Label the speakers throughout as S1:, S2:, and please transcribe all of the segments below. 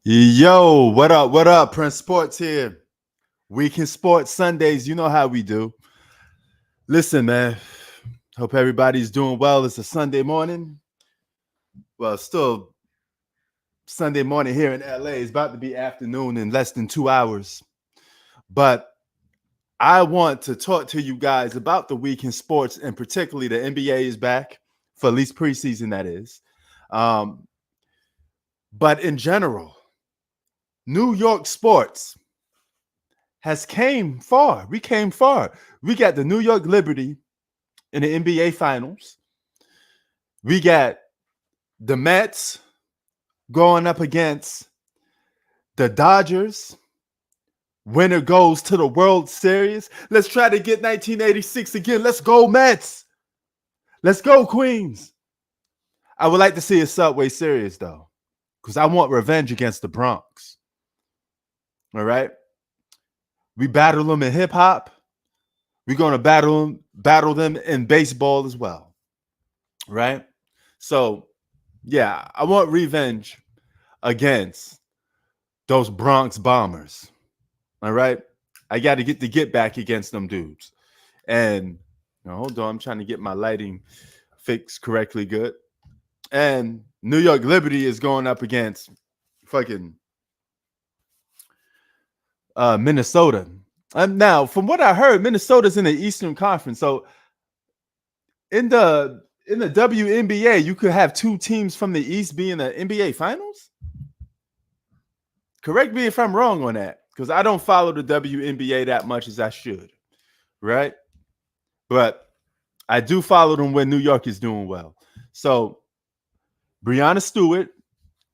S1: Yo, what up? What up? Prince Sports here. Week in Sports Sundays. You know how we do. Listen, man. Hope everybody's doing well. It's a Sunday morning. Well, still Sunday morning here in LA. It's about to be afternoon in less than 2 hours. But I want to talk to you guys about the week in sports, and particularly the NBA is back for at least preseason, that is. Um, but in general, New York sports has came far. We came far. We got the New York Liberty in the NBA Finals. We got the Mets going up against the Dodgers. Winner goes to the World Series. Let's try to get 1986 again. Let's go, Mets. Let's go, Queens. I would like to see a Subway Series, though, because I want revenge against the Bronx. All right? We battle them in hip hop. We're going to battle them in baseball as well. Right? So, yeah, I want revenge against those Bronx Bombers. All right? I got to get back against them dudes. And hold on, I'm trying to get my lighting fixed correctly good. And New York Liberty is going up against fucking Minnesota. Now, from what I heard, Minnesota's in the Eastern Conference. So in the WNBA, you could have two teams from the East be in the NBA Finals. Correct me if I'm wrong on that, because I don't follow the WNBA that much as I should, right? But I do follow them when New York is doing well. So Breanna Stewart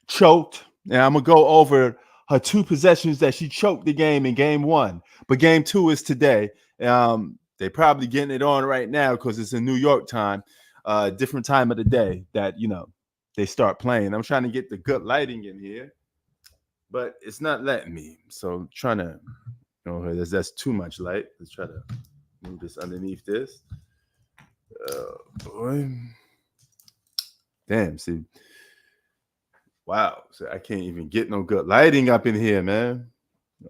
S1: choked, and I'm going to go over her two possessions that she choked the game in game one. But game two is today. They probably getting it on right now because it's in New York time, different time of the day that, they start playing. I'm trying to get the good lighting in here, but it's not letting me. So I'm trying to, that's too much light. Let's try to move this underneath this. Boy. Damn, see. Wow, so I can't even get no good lighting up in here, man.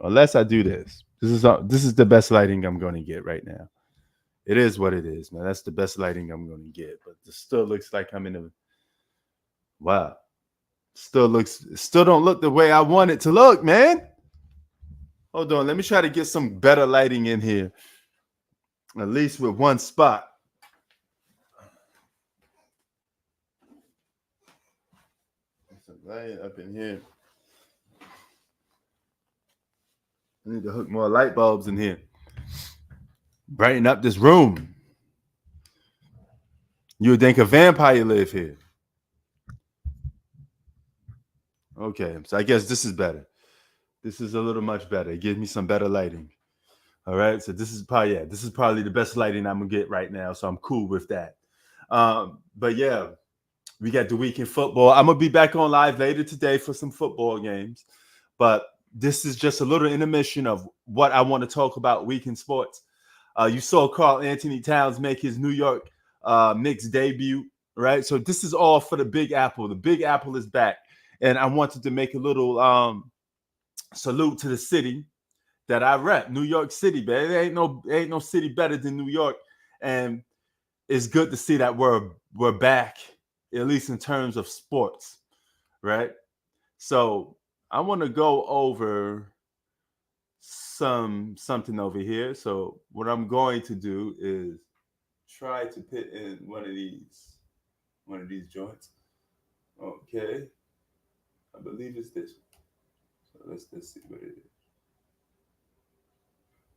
S1: Unless I do this. This is the best lighting I'm going to get right now. It is what it is, man. That's the best lighting I'm going to get. But it still looks like I'm in a... Wow. Still don't look the way I want it to look, man. Hold on. Let me try to get some better lighting in here. At least with one spot. Some light up in here. I need to hook more light bulbs in here. Brighten up this room. You would think a vampire live here. Okay, so I guess this is better. This is a little much better. It gives me some better lighting. All right, so this is probably the best lighting I'm gonna get right now. So I'm cool with that. But yeah, we got the weekend football. I'm gonna be back on live later today for some football games. But this is just a little intermission of what I want to talk about weekend sports. You saw Karl Anthony Towns make his New York Knicks debut, right? So this is all for the Big Apple. The Big Apple is back. And I wanted to make a little salute to the city that I rep, New York City, man. There ain't no city better than New York. And it's good to see that we're back, at least in terms of sports, right? So I want to go over something over here. So what I'm going to do is try to put in one of these joints. Okay. I believe it's this one. So let's see what it is.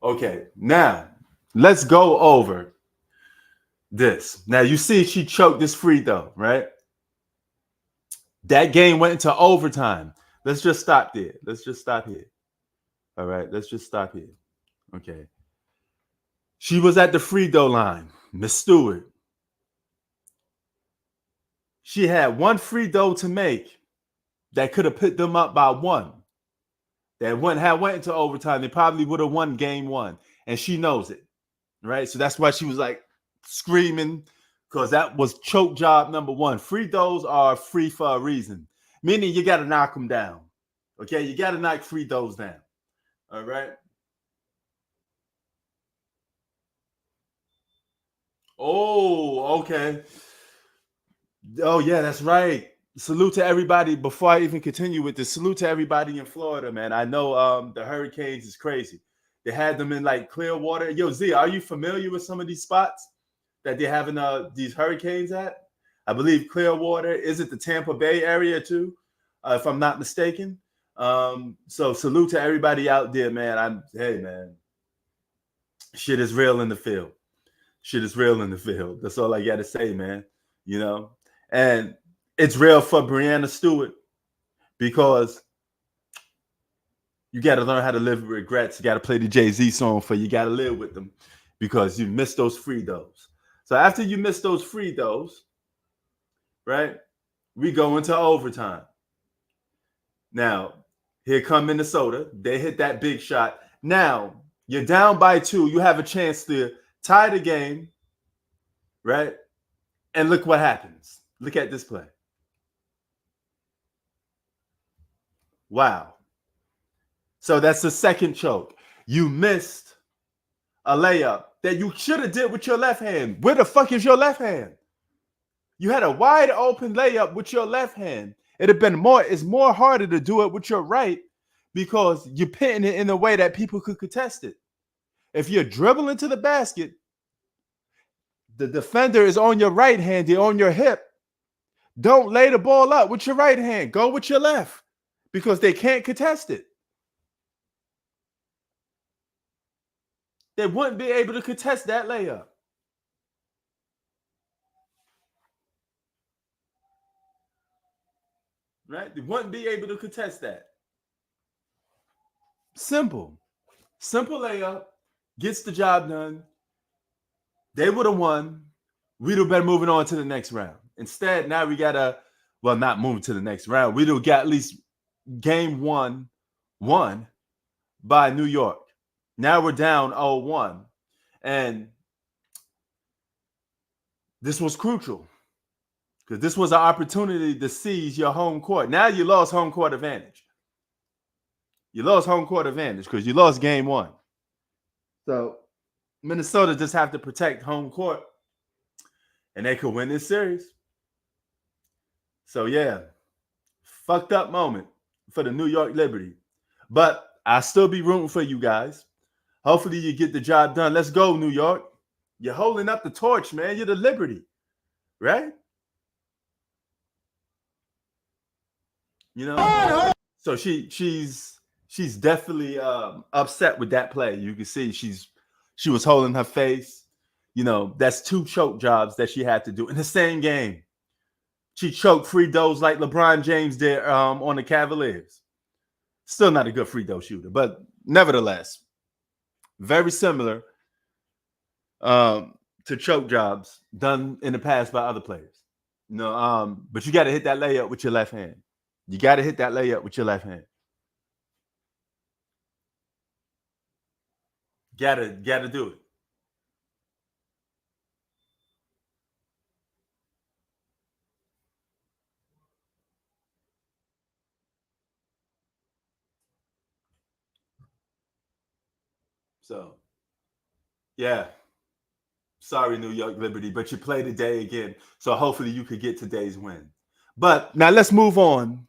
S1: Okay, now let's go over this. Now you see she choked this free throw, right? That game went into overtime. Let's just stop there. Let's just stop here. All right, let's just stop here. Okay. She was at the free throw line, Miss Stewart. She had one free throw to make that could have put them up by one. That went into overtime. They probably would have won game one. And she knows it. Right? So that's why she was like screaming, because that was choke job number one. Free throws are free for a reason. Meaning you got to knock them down. Okay, you got to knock free throws down. All right. Oh, okay. Oh, yeah, that's right. Salute to everybody. Before I even continue with this, salute to everybody in Florida, man. I know the hurricanes is crazy. They had them in like Clearwater. Yo, Z, are you familiar with some of these spots that they're having these hurricanes at? I believe Clearwater. Is it the Tampa Bay area too, if I'm not mistaken? So salute to everybody out there, man. Hey, man, shit is real in the field. Shit is real in the field. That's all I got to say, man. You know, and it's real for Brianna Stewart because you got to learn how to live with regrets. You got to play the Jay-Z song for you got to live with them because you missed those free throws. So after you miss those free throws, right, we go into overtime. Now, here come Minnesota. They hit that big shot. Now, you're down by 2. You have a chance to tie the game, right? And look what happens. Look at this play. Wow. So that's the second choke. You missed a layup that you should have did with your left hand. Where the fuck is your left hand? You had a wide open layup with your left hand. It's more harder to do it with your right because you're pitting it in a way that people could contest it. If you're dribbling to the basket, the defender is on your right hand, they're on your hip. Don't lay the ball up with your right hand. Go with your left because they can't contest it. They wouldn't be able to contest that layup. Right? They wouldn't be able to contest that. Simple layup, gets the job done. They would have won. We'd have been moving on to the next round. Instead, now we gotta, not moving to the next round. We'd have got at least game 1 won by New York. Now we're down 0-1. And this was crucial because this was an opportunity to seize your home court. Now you lost home court advantage. You lost home court advantage because you lost game 1. So Minnesota just have to protect home court and they could win this series. So yeah, fucked up moment for the New York Liberty. But I'll still be rooting for you guys. Hopefully you get the job done. Let's go, New York. You're holding up the torch, man. You're the Liberty, right? You know? So she's definitely upset with that play. You can see she was holding her face. You know, that's 2 choke jobs that she had to do in the same game. She choked free throws like LeBron James did on the Cavaliers. Still not a good free throw shooter, but nevertheless, very similar to choke jobs done in the past by other players. You know, but you got to hit that layup with your left hand. You got to hit that layup with your left hand. Gotta do it. So, yeah. Sorry, New York Liberty, but you play today again. So hopefully you could get today's win. But now let's move on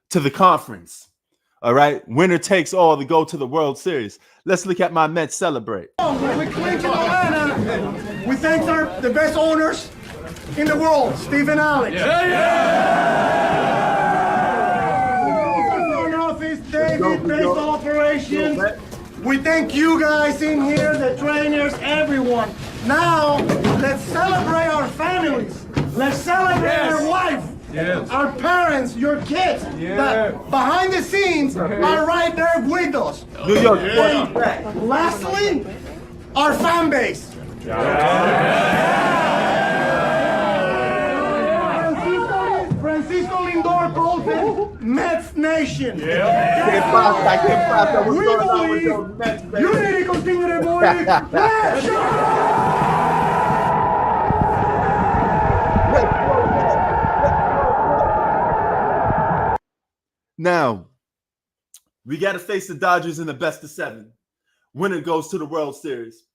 S1: to the conference. All right. Winner takes all to go to the World Series. Let's look at my Mets celebrate.
S2: With Clinton, Atlanta, we thank the best owners in the world, Steve and Alex. Front office, David, baseball operations. We thank you guys in here, the trainers, everyone. Now, let's celebrate our families. Let's celebrate our wife. Yes. Our parents, your kids, that behind the scenes are right there with us.
S1: New York.
S2: And lastly, our fan base. Francisco Lindor calls it Mets Nation. We believe unity continue, boys. Let's go!
S1: Now, We got to face the Dodgers in the best of 7. Winner goes to the World Series.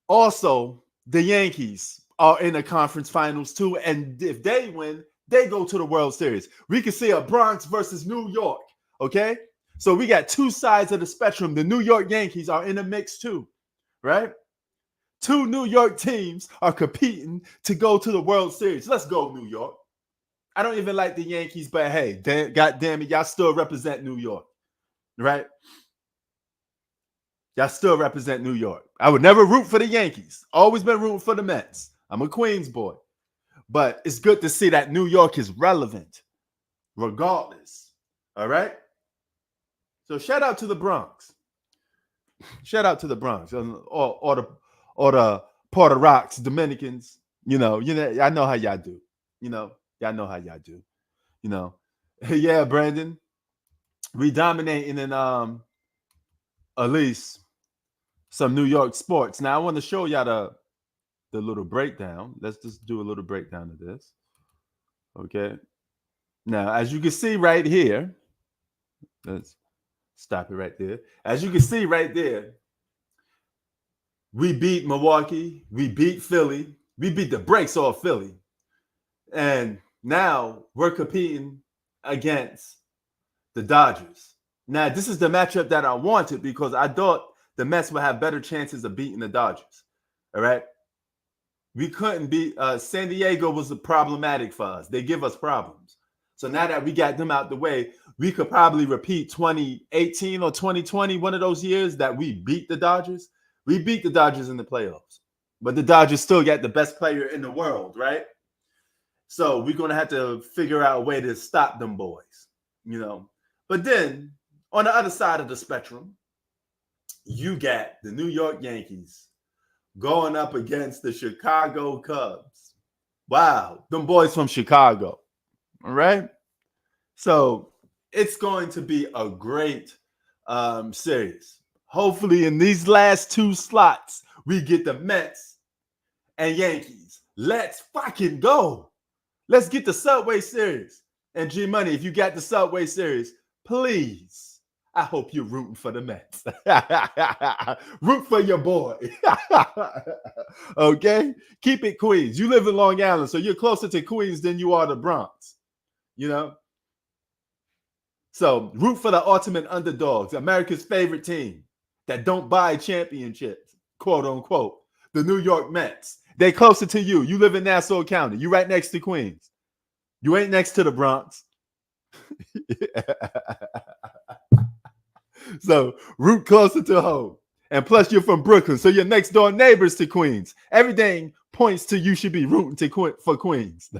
S1: Also, the Yankees are in the conference finals too, and if they win, they go to the World Series. We can see a Bronx versus New York, okay? So we got two sides of the spectrum. The New York Yankees are in the mix too, right? 2 New York teams are competing to go to the World Series. Let's go, New York. I don't even like the Yankees, but hey, God damn it, y'all still represent New York, right? Y'all still represent New York. I would never root for the Yankees. Always been rooting for the Mets. I'm a Queens boy. But it's good to see that New York is relevant regardless. All right? So shout out to the Bronx. Shout out to the Bronx or the Puerto Rocks, Dominicans. You know, I know how y'all do. Y'all know how y'all do. Yeah, Brandon. We dominating in at least some New York sports. Now I want to show y'all the little breakdown. Let's just do a little breakdown of this. Okay. Now, as you can see right here, let's stop it right there. As you can see right there, we beat Milwaukee, we beat Philly, we beat the brakes off Philly. And now we're competing against the Dodgers. Now, this is the matchup that I wanted because I thought the Mets would have better chances of beating the Dodgers. All right. We couldn't beat San Diego was problematic for us. They give us problems. So now that we got them out the way, we could probably repeat 2018 or 2020, one of those years that we beat the Dodgers. We beat the Dodgers in the playoffs, but the Dodgers still got the best player in the world, right? So we're going to have to figure out a way to stop them boys, But then on the other side of the spectrum, you got the New York Yankees going up against the Chicago Cubs. Wow, them boys from Chicago. All right. So it's going to be a great series. Hopefully, in these last 2 slots, we get the Mets and Yankees. Let's fucking go. Let's get the Subway Series. And G Money, if you got the Subway Series, please, I hope you're rooting for the Mets. Root for your boy. Okay? Keep it Queens. You live in Long Island, so you're closer to Queens than you are to Bronx. So root for the ultimate underdogs, America's favorite team that don't buy championships, quote unquote, the New York Mets. They closer to you. You live in Nassau County. You right next to Queens. You ain't next to the Bronx. So root closer to home. And plus you're from Brooklyn, so you're next door neighbors to Queens. Everything points to you should be rooting for Queens.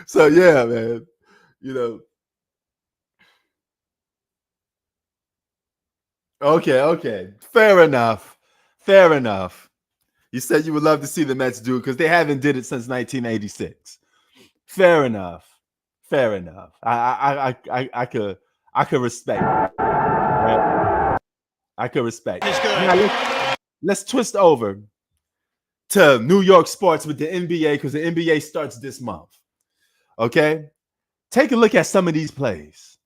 S1: So yeah, man, Okay. Fair enough. You said you would love to see the Mets do it because they haven't did it since 1986. Fair enough. I could respect it. Right? I could respect it. Now, let's twist over to New York sports with the NBA because the NBA starts this month. Okay? Take a look at some of these plays.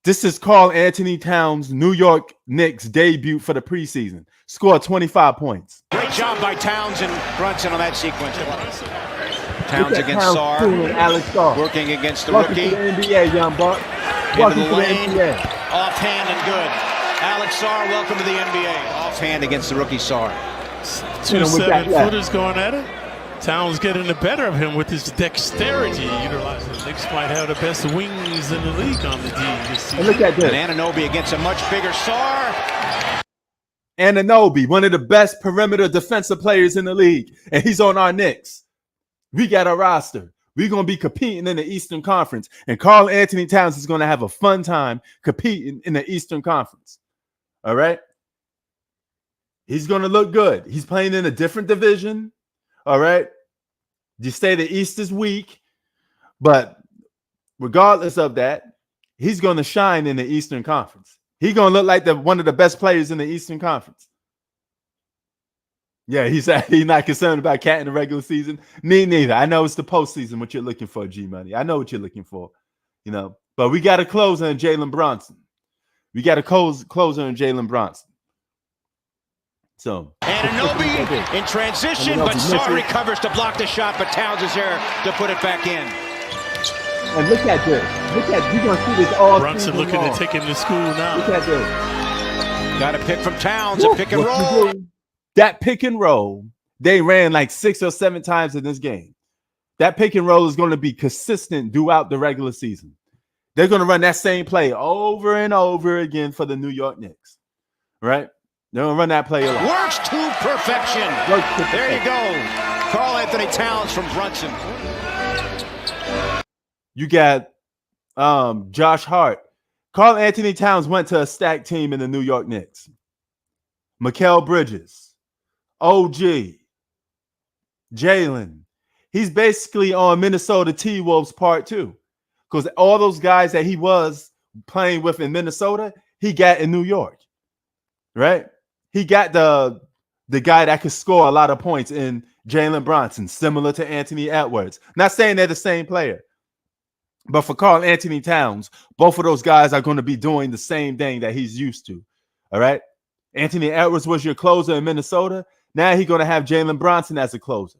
S1: This is Karl Anthony Towns' New York Knicks debut for the preseason. Scored 25 points.
S3: Great job by Towns and Brunson on that sequence. Towns against Sarr.
S1: Alex Sarr.
S3: Working against the
S1: Welcome
S3: rookie.
S1: To the NBA, young buck.
S3: Into the lane. Offhand and good. Alex Sarr, welcome to the NBA. Offhand against the rookie Sarr.
S4: 2 7-footers going at it. Towns getting the better of him with his dexterity. Utilizing the Knicks might have the best wings in the league on the D this season.
S1: And look at this.
S3: And Anunoby against a much bigger Sarr.
S1: Anunoby, one of the best perimeter defensive players in the league. And he's on our Knicks. We got a roster. We're going to be competing in the Eastern Conference. And Karl Anthony Towns is going to have a fun time competing in the Eastern Conference. All right? He's going to look good. He's playing in a different division. All right. You say the East is weak, but regardless of that, he's going to shine in the Eastern Conference. He's going to look like one of the best players in the Eastern Conference. Yeah, he's not concerned about cat in the regular season. Me neither. I know it's the postseason what you're looking for, G Money. I know what you're looking for. you know. But we got a closer in Jalen Brunson. We got a closer in Jalen Brunson. So
S3: Anunoby in transition, but Sarr recovers to block the shot, but Towns is there to put it back in.
S1: And look at this. You're going to see this all
S4: Brunson looking to take him to school now.
S1: Look at this.
S3: Got a pick from Towns, a pick and roll.
S1: That pick and roll, they ran like 6 or 7 times in this game. That pick and roll is going to be consistent throughout the regular season. They're going to run that same play over and over again for the New York Knicks, right? They're going to run that play a lot.
S3: Works to perfection. There you go. Karl Anthony Towns from Brunson.
S1: You got Josh Hart. Karl Anthony Towns went to a stacked team in the New York Knicks. Mikal Bridges, OG, Jalen. He's basically on Minnesota T-Wolves part 2. Because all those guys that he was playing with in Minnesota, he got in New York, right? He got the guy that could score a lot of points in Jalen Brunson, similar to Anthony Edwards. Not saying they're the same player, but for Karl Anthony Towns, both of those guys are going to be doing the same thing that he's used to, all right? Anthony Edwards was your closer in Minnesota. Now he's going to have Jalen Brunson as a closer.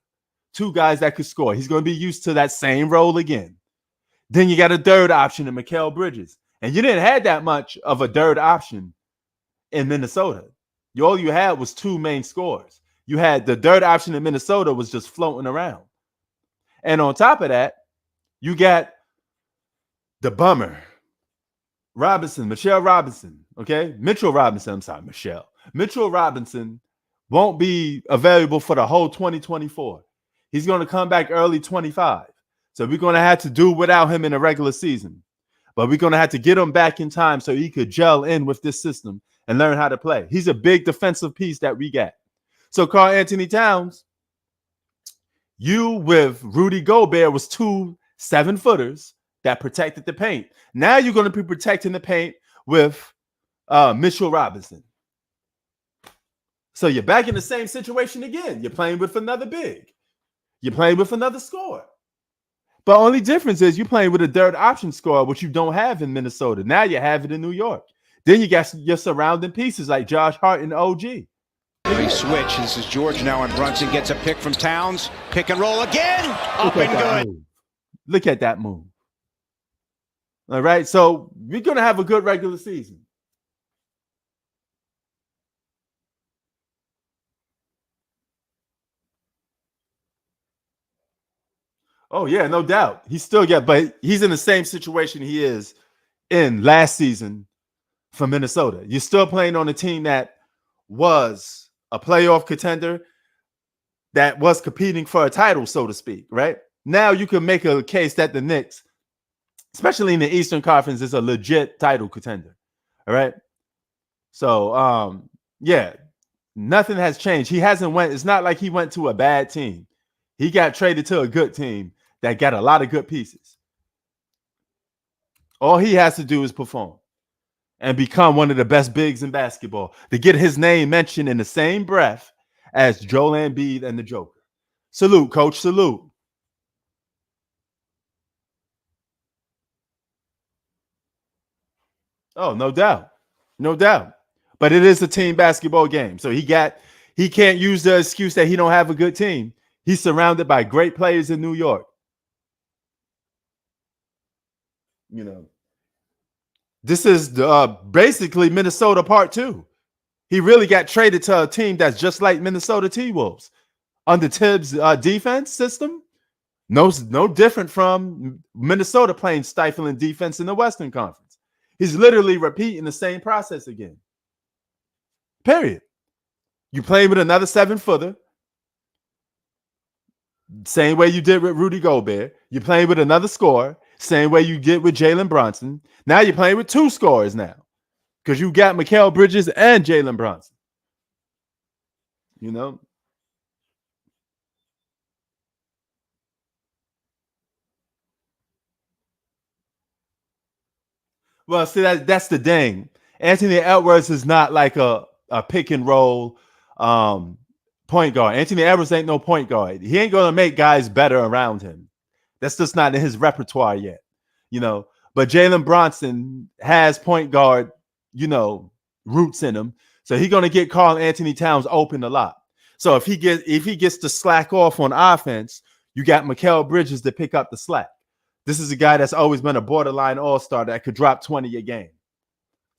S1: 2 guys that could score. He's going to be used to that same role again. Then you got a third option in Mikal Bridges. And you didn't have that much of a third option in Minnesota. All you had was 2 main scorers. You had the third option in Minnesota was just floating around. And on top of that, you got the bummer. Mitchell Robinson, okay? Mitchell Robinson won't be available for the whole 2024. He's going to come back early 25. So we're going to have to do without him in the regular season. But we're going to have to get him back in time so he could gel in with this system and learn how to play. He's a big defensive piece that we got. So Karl Anthony Towns, you with Rudy Gobert was 2 7-footers that protected the paint. Now you're going to be protecting the paint with Mitchell Robinson. So you're back in the same situation again. You're playing with another big. You're playing with another scorer. But only difference is you're playing with a third option scorer, which you don't have in Minnesota. Now you have it in New York. Then you got your surrounding pieces like Josh Hart and OG.
S3: Big switch. This is George now, and Brunson gets a pick from Towns. Pick and roll again. Up and good.
S1: Look at that move. All right. So we're going to have a good regular season. Oh, yeah, no doubt. But he's in the same situation he is in last season for Minnesota. You're still playing on a team that was a playoff contender, that was competing for a title, so to speak, right? Now you can make a case that the Knicks, especially in the Eastern Conference, is a legit title contender, all right? So, yeah, nothing has changed. It's not like he went to a bad team. He got traded to a good team that got a lot of good pieces. All he has to do is perform and become one of the best bigs in basketball to get his name mentioned in the same breath as Joel Embiid and the Joker. Salute, coach, salute. Oh, no doubt. No doubt. But it is a team basketball game. So he can't use the excuse that he don't have a good team. He's surrounded by great players in New York. You know, this is basically Minnesota part 2. He really got traded to a team that's just like Minnesota T-Wolves. Under Tibbs' defense system, no different from Minnesota playing stifling defense in the Western Conference. He's literally repeating the same process again. Period. You play with another 7-footer, same way you did with Rudy Gobert. You're playing with another scorer, same way you did with Jalen Brunson. Now you're playing with 2 scorers now because you got Mikal Bridges and Jalen Brunson. You know? Well, see, that's the thing. Anthony Edwards is not like a pick and roll point guard. Anthony Edwards ain't no point guard. He ain't going to make guys better around him. That's just not in his repertoire yet, you know. But Jalen Brunson has point guard, roots in him. So he's going to get Karl Anthony Towns open a lot. So if he gets to slack off on offense, you got Mikal Bridges to pick up the slack. This is a guy that's always been a borderline all-star that could drop 20 a game.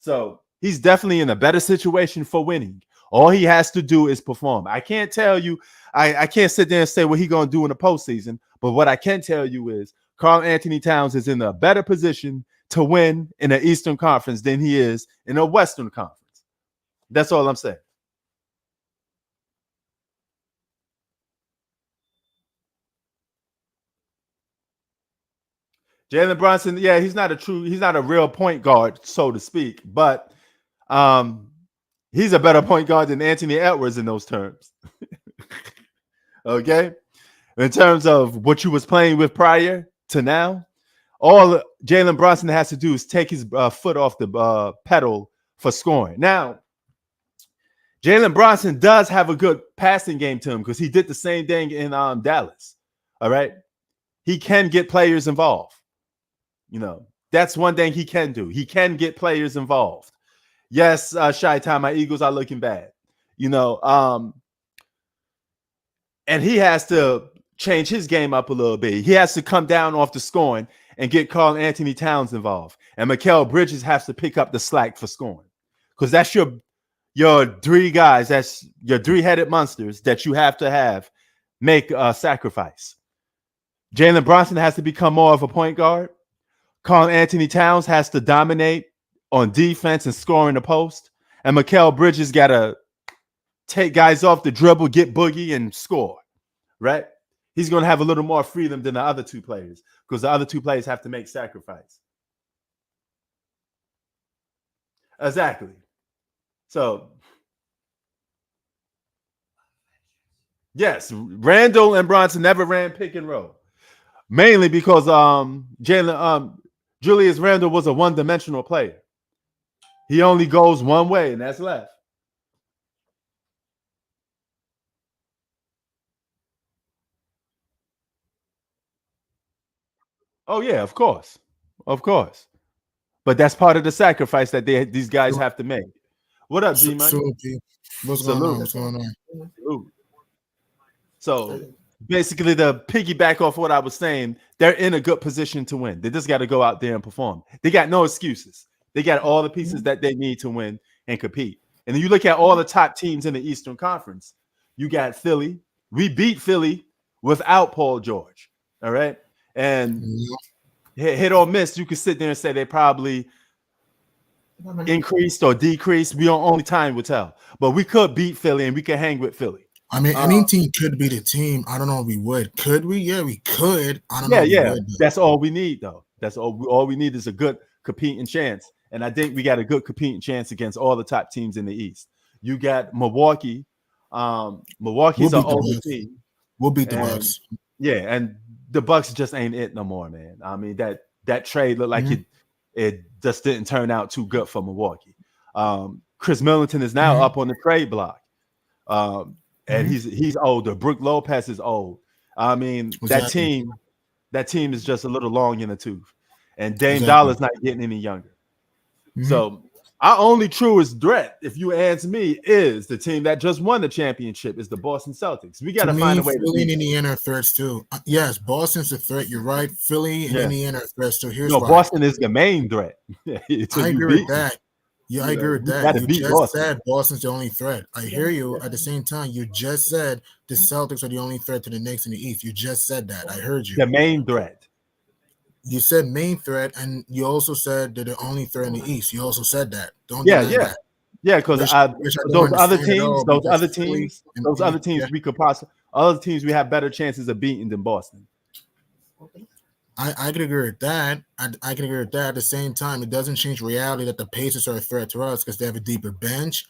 S1: So he's definitely in a better situation for winning. All he has to do is perform. I can't tell you, I can't sit there and say what he's going to do in the postseason, but what I can tell you is Karl Anthony Towns is in a better position to win in the Eastern Conference than he is in the Western Conference. That's all I'm saying. Jalen Brunson, yeah, he's not a real point guard, so to speak, but he's a better point guard than Anthony Edwards in those terms. Okay? In terms of what you was playing with prior to now, all Jalen Brunson has to do is take his foot off the pedal for scoring. Now, Jalen Brunson does have a good passing game to him because he did the same thing in Dallas. All right? He can get players involved. That's one thing he can do. He can get players involved. Yes, Chi-Town, my Eagles are looking bad. And he has to change his game up a little bit. He has to come down off the scoring and get Karl Anthony Towns involved. And Mikal Bridges has to pick up the slack for scoring. Because that's your three guys, that's your three-headed monsters that you have to make a sacrifice. Jalen Brunson has to become more of a point guard. Karl Anthony Towns has to dominate on defense and score in the post. And Mikal Bridges got to take guys off the dribble, get boogie, and score, right? He's going to have a little more freedom than the other two players because the other two players have to make sacrifice. Exactly. So, yes, Randall and Brunson never ran pick and roll. Mainly because Julius Randle was a one-dimensional player. He only goes one way, and that's left. Oh, yeah, of course. Of course. But that's part of the sacrifice that these guys have to make. What up, G-Money?
S5: What's going on? What's going on?
S1: Salute. So basically, to piggyback off what I was saying, they're in a good position to win. They just got to go out there and perform. They got no excuses. They got all the pieces that they need to win and compete. And then you look at all the top teams in the Eastern Conference. You got Philly. We beat Philly without Paul George. All right. And hit or miss, you could sit there and say they probably increased or decreased. Only time will tell. But we could beat Philly and we could hang with Philly.
S5: I mean, any team could beat a team. I don't know if we would. Could we? Yeah, we could. I don't know.
S1: Yeah. That's all we need, though. That's all we need is a good competing chance. And I think we got a good competing chance against all the top teams in the East. You got Milwaukee. Milwaukee's an older team.
S5: We'll beat the Bucks.
S1: Yeah, and the Bucks just ain't it no more, man. I mean, that trade looked like it just didn't turn out too good for Milwaukee. Chris Middleton is now up on the trade block. And he's older. Brook Lopez is old. I mean, that team is just a little long in the tooth. And Dame Dollar's not getting any younger. So our only truest threat, if you ask me, is the team that just won the championship is the Boston Celtics. We got to find a way.
S5: Philly and Indiana are threats too. Yes, Boston's a threat. You're right. Philly and Indiana are threats too. Here's why.
S1: Boston is the main threat.
S5: I agree with that. Yeah, I agree with that. You just said Boston's the only threat. I hear you. At the same time, you just said the Celtics are the only threat to the Knicks in the East. You just said that. I heard you.
S1: The main threat.
S5: You said main threat, and you also said they're the only threat in the East. You also said that. Don't deny that.
S1: Yeah, because those other teams we could possibly other teams we have better chances of beating than Boston.
S5: I can agree with that. I can agree with that. At the same time, it doesn't change reality that the Pacers are a threat to us because they have a deeper bench.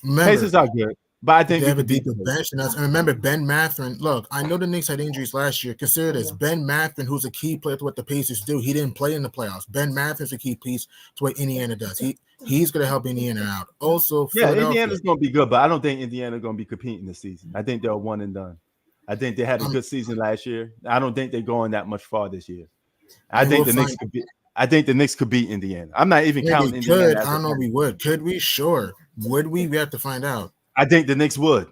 S5: Remember,
S1: Pacers are good, but I think
S5: they have a deeper bench than us. And remember, Ben Mathurin. Look, I know the Knicks had injuries last year. Consider this: Ben Mathurin, who's a key player to what the Pacers do. He didn't play in the playoffs. Ben Mathurin's a key piece to what Indiana does. He's going to help Indiana out. Also,
S1: Indiana's going to be good, but I don't think Indiana's going to be competing this season. I think they're one and done. I think they had a good season last year. I don't think they're going that much far this year. I think the Knicks could be. I think the Knicks could beat Indiana. I'm not even counting Indiana.
S5: I don't know if we would. Could we? Sure. Would we? We have to find out.
S1: I think the Knicks would.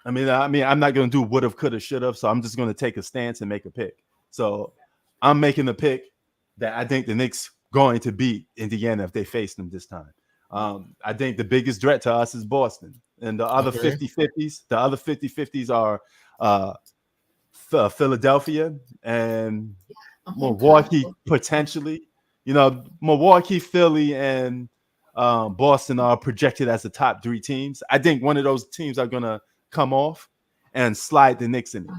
S1: I mean, I'm not going to do would have, could have, should have. So I'm just going to take a stance and make a pick. So I'm making the pick that I think the Knicks going to beat Indiana if they face them this time. I think the biggest threat to us is Boston, and the other 50-50s. The other 50-50s are Philadelphia and Milwaukee potentially. You know, Milwaukee, Philly, and Boston are projected as the top 3 teams. I think one of those teams are going to come off and slide the Knicks in it.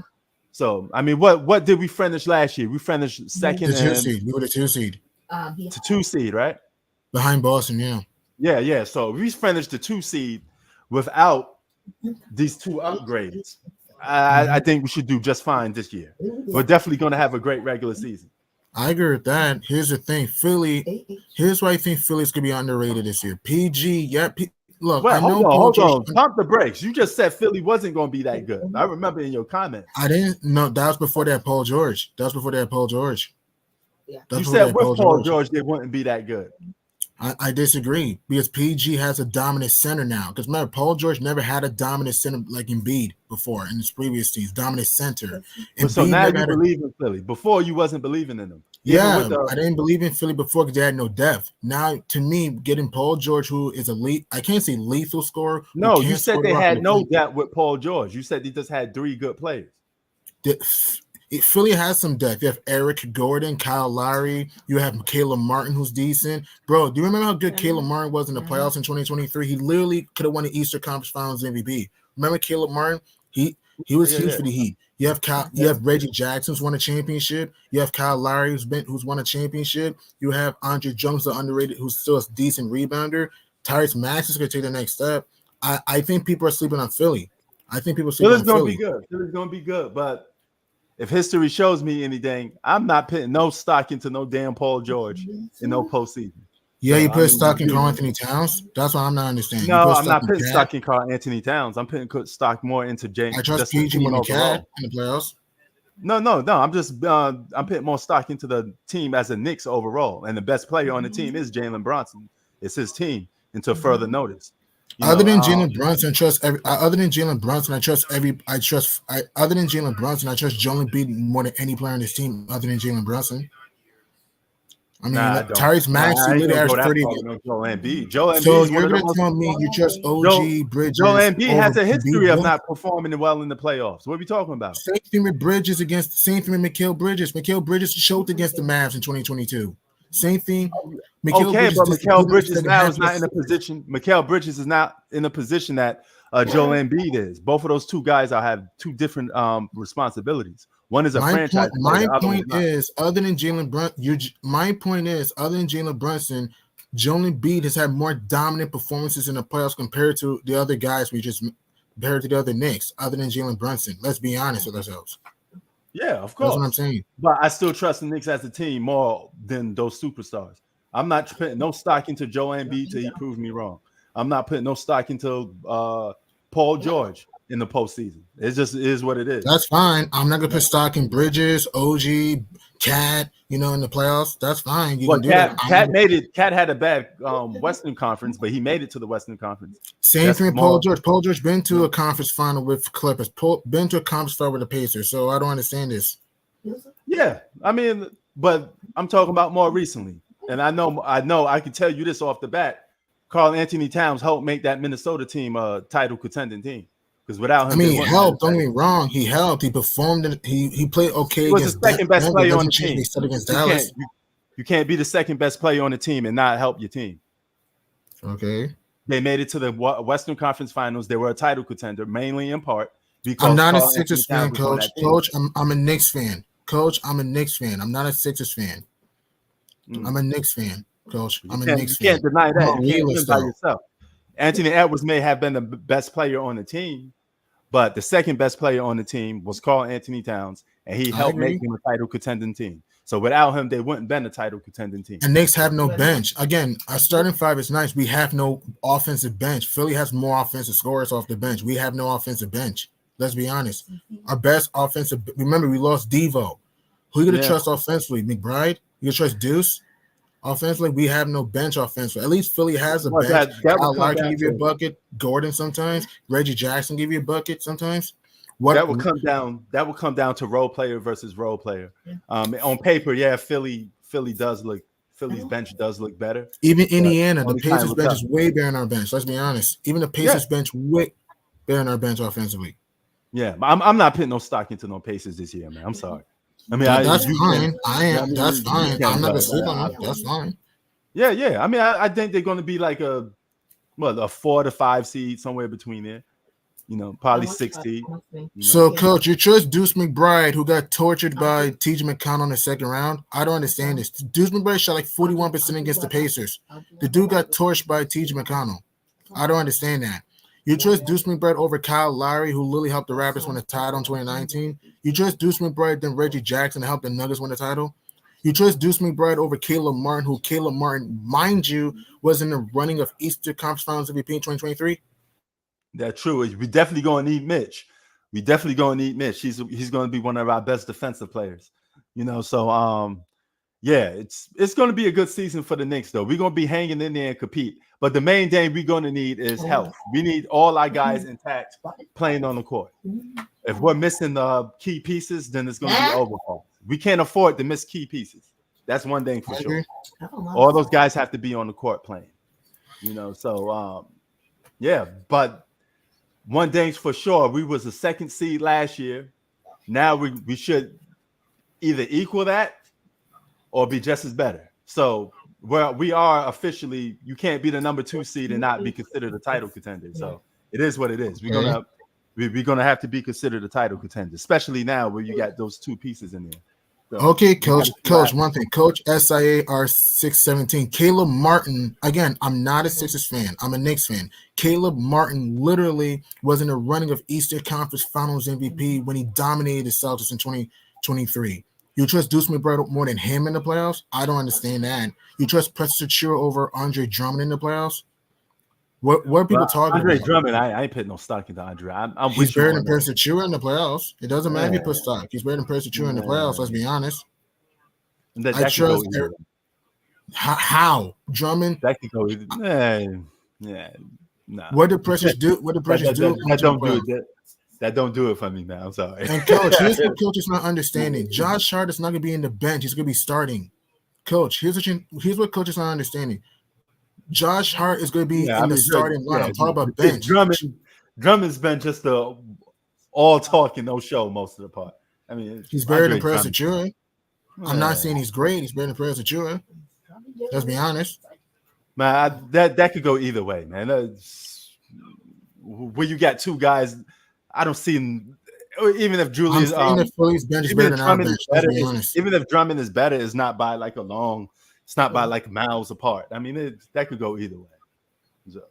S1: So, I mean, what did we finish last year? We finished second.
S5: The 2 seed. We were the 2 seed.
S1: To 2 seed, right?
S5: Behind Boston, yeah.
S1: Yeah. So we finished the 2 seed without these 2 upgrades. I think we should do just fine this year. We're definitely going to have a great regular season.
S5: I agree with that. Here's the thing, Philly. Here's why I think Philly's gonna be underrated this year. PG, yeah. Look,
S1: well,
S5: I know.
S1: Hold on. Pump the brakes. You just said Philly wasn't going to be that good. I remember in your comment.
S5: I didn't know that was before they had Paul George. That was before they had Paul George.
S1: Yeah. You said with Paul George, they wouldn't be that good.
S5: I disagree because PG has a dominant center now. Because remember, Paul George never had a dominant center like Embiid before in his previous teams. Dominant center.
S1: So now you believe in Philly. Before you wasn't believing in them.
S5: Yeah, I didn't believe in Philly before because they had no depth. Now, to me, getting Paul George, who is I can't say lethal scorer.
S1: No, you said they had no depth with Paul George. You said they just had 3 good players.
S5: Philly has some depth. You have Eric Gordon, Kyle Lowry. You have Caleb Martin, who's decent. Bro, do you remember how good Caleb Martin was in the playoffs in 2023? He literally could have won the Eastern Conference Finals MVP. Remember Caleb Martin? He was huge for the Heat. You have Reggie Jackson, who's won a championship. You have Kyle Lowry, who's won a championship. You have Andre Jones, the underrated, who's still a decent rebounder. Tyrese Maxey is going to take the next step. I think people are sleeping on Philly. I think people are sleeping on Philly.
S1: Philly's going to be good, but if history shows me anything, I'm not putting no stock into no damn Paul George in no postseason.
S5: Yeah, you put stock in Karl Anthony Towns? That's what I'm not understanding.
S1: No, I'm not putting stock in Karl Anthony Towns. I'm putting stock more into James.
S5: I trust PG more than Cat in the playoffs.
S1: No. I'm just I'm putting more stock into the team as a Knicks overall, and the best player on the team is Jalen Brunson. It's his team until further notice.
S5: Other than Jalen Brunson, I trust Joel Embiid more than any player on this team. Other than Jalen Brunson, I mean, Tyrese Maxey literally averaged 30.
S1: Joel Embiid.
S5: So you're going to tell me you trust OG Bridges?
S1: Joel Embiid has a history of not performing well in the playoffs. What are we talking about?
S5: Same thing with Bridges same thing with Mikal Bridges. Mikal Bridges choked against the Mavs in 2022. Same thing.
S1: Mikal Bridges now is not in a position. Mikal Bridges is not in a position that Joel Embiid is. Both of those 2 guys have 2 different responsibilities. One is a franchise.
S5: My point is, other than Jalen Brunson, Joel Embiid has had more dominant performances in the playoffs compared to the other guys compared to the other Knicks. Other than Jalen Brunson, let's be honest with ourselves.
S1: Yeah, of course.
S5: That's what I'm saying.
S1: But I still trust the Knicks as a team more than those superstars. I'm not putting no stock into Joel Embiid till he proves me wrong. I'm not putting no stock into Paul George in the postseason. It just is what it is.
S5: That's fine. I'm not gonna put stock in Bridges, OG, Cat, in the playoffs. That's fine.
S1: Cat had a bad Western Conference, but he made it to the Western Conference.
S5: Same thing with Paul George. Paul George been to a conference final with Clippers. Been to a conference final with the Pacers. So I don't understand this.
S1: Yeah, I mean, but I'm talking about more recently, and I know I can tell you this off the bat. Karl Anthony Towns helped make that Minnesota team a title contending team. Because without him,
S5: he helped. Don't get me wrong. He helped. He performed. He played okay.
S1: He was the second best player on the team.
S5: Against Dallas.
S1: You can't be the second best player on the team and not help your team.
S5: Okay.
S1: They made it to the Western Conference Finals. They were a title contender, mainly in part because
S5: I'm not a Sixers fan, Coach. Coach, I'm a Knicks fan. Coach, I'm a Knicks fan. I'm not a Sixers fan. I'm a Knicks fan, Coach. I'm a Knicks fan.
S1: You can't deny that. You can't win by yourself. Anthony Edwards may have been the best player on the team, but the second best player on the team was Karl Anthony Towns, and he helped make him a title contending team. So without him, they wouldn't been a title contending team.
S5: And Knicks have no bench. Again, our starting 5 is nice. We have no offensive bench. Philly has more offensive scorers off the bench. We have no offensive bench. Let's be honest. Our best offensive. Remember, we lost Devo. Who you gonna trust offensively? McBride? You gonna trust Deuce? Offensively, we have no bench offensively. At least Philly has a
S1: Well,
S5: bench.
S1: that
S5: Kyle
S1: would come
S5: Lowry can
S1: down
S5: give you a
S1: to
S5: bucket. Gordon sometimes. Reggie Jackson give you a bucket sometimes. What
S1: that will come down. That will come down to role player versus role player. On paper, yeah, Philly's bench does look better.
S5: even
S1: But
S5: Indiana, the
S1: only time
S5: Pacers
S1: will
S5: bench
S1: tell.
S5: is way better than our bench. Let's be honest. Even the
S1: Yeah,
S5: Pacers bench way better than our bench offensively.
S1: yeah. I'm not putting no stock into no Pacers this year, man. I'm sorry. I mean,
S5: That's
S1: you can.
S5: fine. I
S1: I
S5: am.
S1: mean,
S5: That's
S1: you
S5: fine.
S1: can,
S5: I'm not gonna
S1: but
S5: sleep on
S1: I
S5: them.
S1: feel
S5: That's
S1: you.
S5: fine.
S1: Yeah. I mean, I think they're going to be like a 4 to 5 seed somewhere between there. Probably 6 seed.
S5: So, Coach, you trust Deuce McBride, who got tortured by T.J. McConnell in the second round? I don't understand this. Deuce McBride shot like 41% against the Pacers. The dude got torched by T.J. McConnell. I don't understand that. You trust Deuce McBride over Kyle Lowry, who literally helped the Raptors win the title in 2019? You trust Deuce McBride than Reggie Jackson to help the Nuggets win the title? You trust Deuce McBride over Caleb Martin, who Caleb Martin, mind you, was in the running of Eastern Conference Finals MVP in 2023?
S1: That's true. We definitely going to need Mitch. We definitely going to need Mitch. He's going to be one of our best defensive players. So yeah, it's going to be a good season for the Knicks, though. We're going to be hanging in there and compete. But the main thing we're going to need is health. We need all our guys intact playing on the court. If we're missing the key pieces, then it's going to be over. We can't afford to miss key pieces. That's one thing for sure. All those guys have to be on the court playing. So yeah, but one thing's for sure, we was a second seed last year. Now we should either equal that or be just as better. So we are officially, you can't be the number 2 seed and not be considered a title contender. So it is what it is. We're gonna have to be considered a title contender, especially now where you got those 2 pieces in there. So,
S5: okay, Coach, one thing. Coach SIAR 617. Caleb Martin, again, I'm not a Sixers fan. I'm a Knicks fan. Caleb Martin literally was in the running of Eastern Conference Finals MVP when he dominated the Celtics in 2023. You trust Deuce McBride more than him in the playoffs? I don't understand that. You trust Precious Achiuwa over Andre Drummond in the playoffs? What are people talking
S1: Andre
S5: about?
S1: Drummond, I ain't putting no stock into Andre.
S5: He's better than Precious Achiuwa in the playoffs. It doesn't matter if you put stock. He's better than Precious Achiuwa in the playoffs. Let's be honest.
S1: I trust.
S5: How Drummond?
S1: That could go. Yeah. Nah.
S5: What did Precious do? What did Precious do?
S1: That don't do it for me, man. I'm sorry.
S5: And Coach, here's what Coach is not understanding. Josh Hart is not going to be in the bench. He's going to be starting. Coach, here's what Coach is not understanding. Josh Hart is going to be in the starting line. I'm talking about bench.
S1: Drummond's been just the all talk and no show most of the part. I mean,
S5: he's better than Precious Achiuwa. I'm not saying he's great. He's better than Precious Achiuwa. Let's be honest.
S1: Man, that could go either way, man. Where you got 2 guys, I don't see him. Even if Julius,
S5: Philly's bench is better than our bench. Let's be honest.
S1: Even if Drummond is better, it's not by like it's not by like miles apart. I mean, that could go either way. So,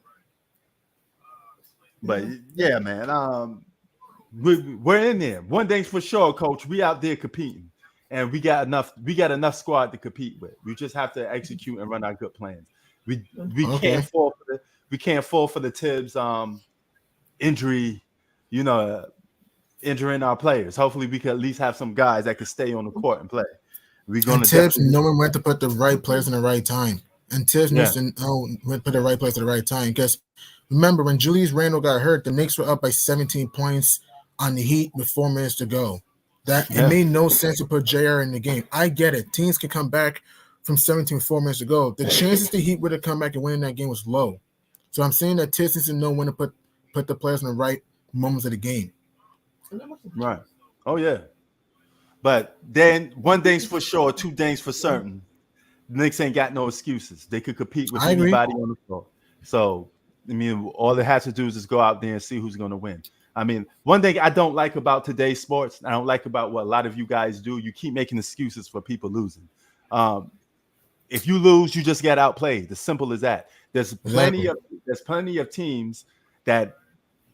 S1: but yeah, man, we're in there. One thing's for sure, Coach. We out there competing, and we got enough squad to compete with. We just have to execute and run our good plans. We can't fall for the Tibbs injury, injuring our players. Hopefully, we can at least have some guys that can stay on the court and play. We're going to
S5: Tibbs. No one went to put the right players in the right time, and Tibbs needs to put the right players at the right time. Because remember, when Julius Randle got hurt, the Knicks were up by 17 points on the Heat with 4 minutes to go. It made no sense to put JR in the game. I get it. Teams can come back from 17 with 4 minutes to go. The chances the Heat would have come back and win that game was low. So I'm saying that Tibbs needs to know when to put the players in the right moments of the game.
S1: Right. Oh, yeah. But then one thing's for sure, 2 things for certain. The Knicks ain't got no excuses. They could compete with anybody on the floor. So, I mean, all they have to do is just go out there and see who's going to win. I mean, one thing I don't like about today's sports, I don't like about what a lot of you guys do, you keep making excuses for people losing. If you lose, you just get outplayed. As simple as that. There's plenty of teams that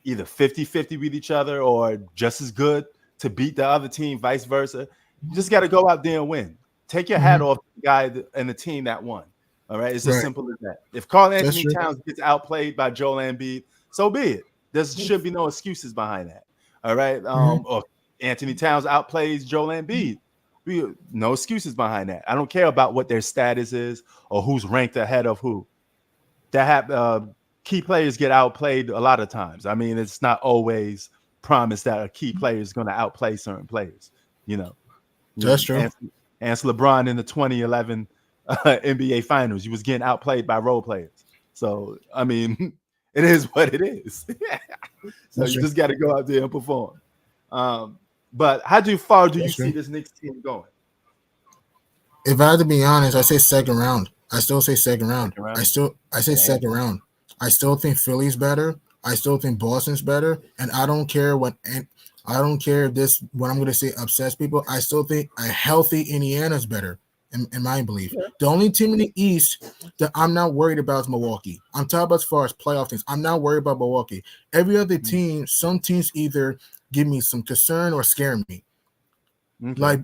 S1: either 50-50 with each other or just as good to beat the other team, vice versa. You just got to go out there and win. Take your hat off the guy and the team that won. All right, it's as simple as that. If Karl Anthony Towns gets outplayed by Joel Embiid, so be it. There should be no excuses behind that. All right, or Anthony Towns outplays Joel Embiid. No excuses behind that. I don't care about what their status is or who's ranked ahead of who. Key players get outplayed a lot of times. I mean, it's not always promised that a key player is going to outplay certain players.
S5: That's true.
S1: Answer LeBron in the 2011 NBA Finals. He was getting outplayed by role players. So, I mean, it is what it is. So you just got to go out there and perform. But how far do you see this Knicks team going?
S5: If I had to be honest, I say second round. I still say second round. I say second round. I still think Philly's better. I still think Boston's better. And I don't care what. And I don't care if what I'm going to say upsets people. I still think a healthy Indiana's better, in my belief. Yeah. The only team in the East that I'm not worried about is Milwaukee. I'm talking about as far as playoff teams. I'm not worried about Milwaukee. Every other team, some teams either give me some concern or scare me. Okay. Like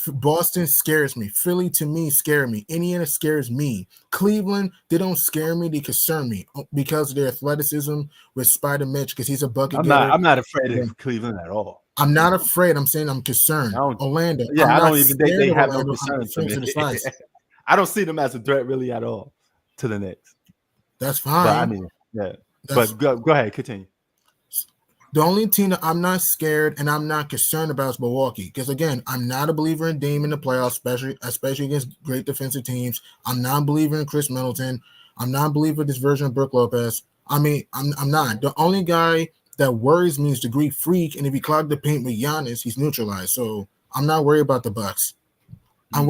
S5: Boston scares me. Philly to me scare me. Indiana scares me. Cleveland, they don't scare me. They concern me because of their athleticism with Spider Mitch because he's a bucket getter.
S1: I'm not afraid of Cleveland at all.
S5: I'm not afraid. I'm saying I'm concerned.
S1: Orlando. Yeah, I don't even think they have no concerns for me. I don't see them as a threat really at all to the Knicks.
S5: That's fine.
S1: But I mean, yeah. But go ahead, continue.
S5: The only team that I'm not scared and I'm not concerned about is Milwaukee. Because, again, I'm not a believer in Dame in the playoffs, especially against great defensive teams. I'm not a believer in Chris Middleton. I'm not a believer in this version of Brook Lopez. I mean, I'm not. The only guy that worries me is the Greek Freak, and if he clogged the paint with Giannis, he's neutralized. So I'm not worried about the Bucks. I'm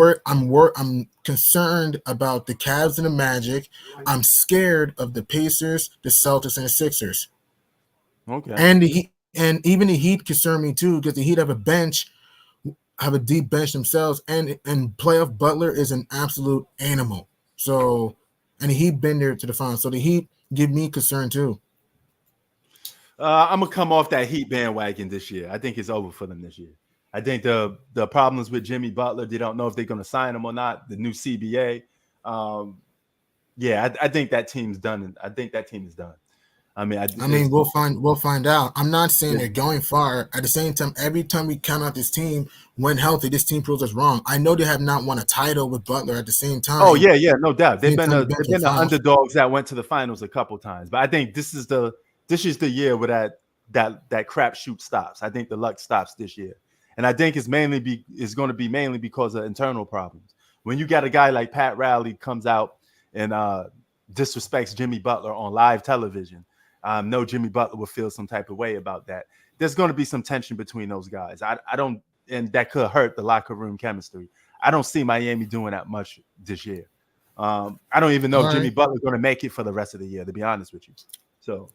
S5: concerned about the Cavs and the Magic. I'm scared of the Pacers, the Celtics, and the Sixers.
S1: Okay.
S5: And even the Heat concern me too because the Heat have a deep bench themselves, and playoff Butler is an absolute animal. So, and the Heat been there to the finals, so the Heat give me concern too.
S1: I'm gonna come off that Heat bandwagon this year. I think it's over for them this year. I think the problems with Jimmy Butler, they don't know if they're gonna sign him or not. The new CBA, I think that team's done. I think that team is done. I mean,
S5: we'll find out. I'm not saying they're going far. At the same time, every time we count out this team, when healthy, this team proves us wrong. I know they have not won a title with Butler at the same time.
S1: Oh yeah, no doubt. They've been the underdogs that went to the finals a couple times. But I think this is the year where that crapshoot stops. I think the luck stops this year, and I think it's going to be mainly because of internal problems. When you got a guy like Pat Riley comes out and disrespects Jimmy Butler on live television. No, Jimmy Butler will feel some type of way about that. There's going to be some tension between those guys. I don't, and that could hurt the locker room chemistry. I don't see Miami doing that much this year. I don't even know if Jimmy Butler's going to make it for the rest of the year, to be honest with you. So,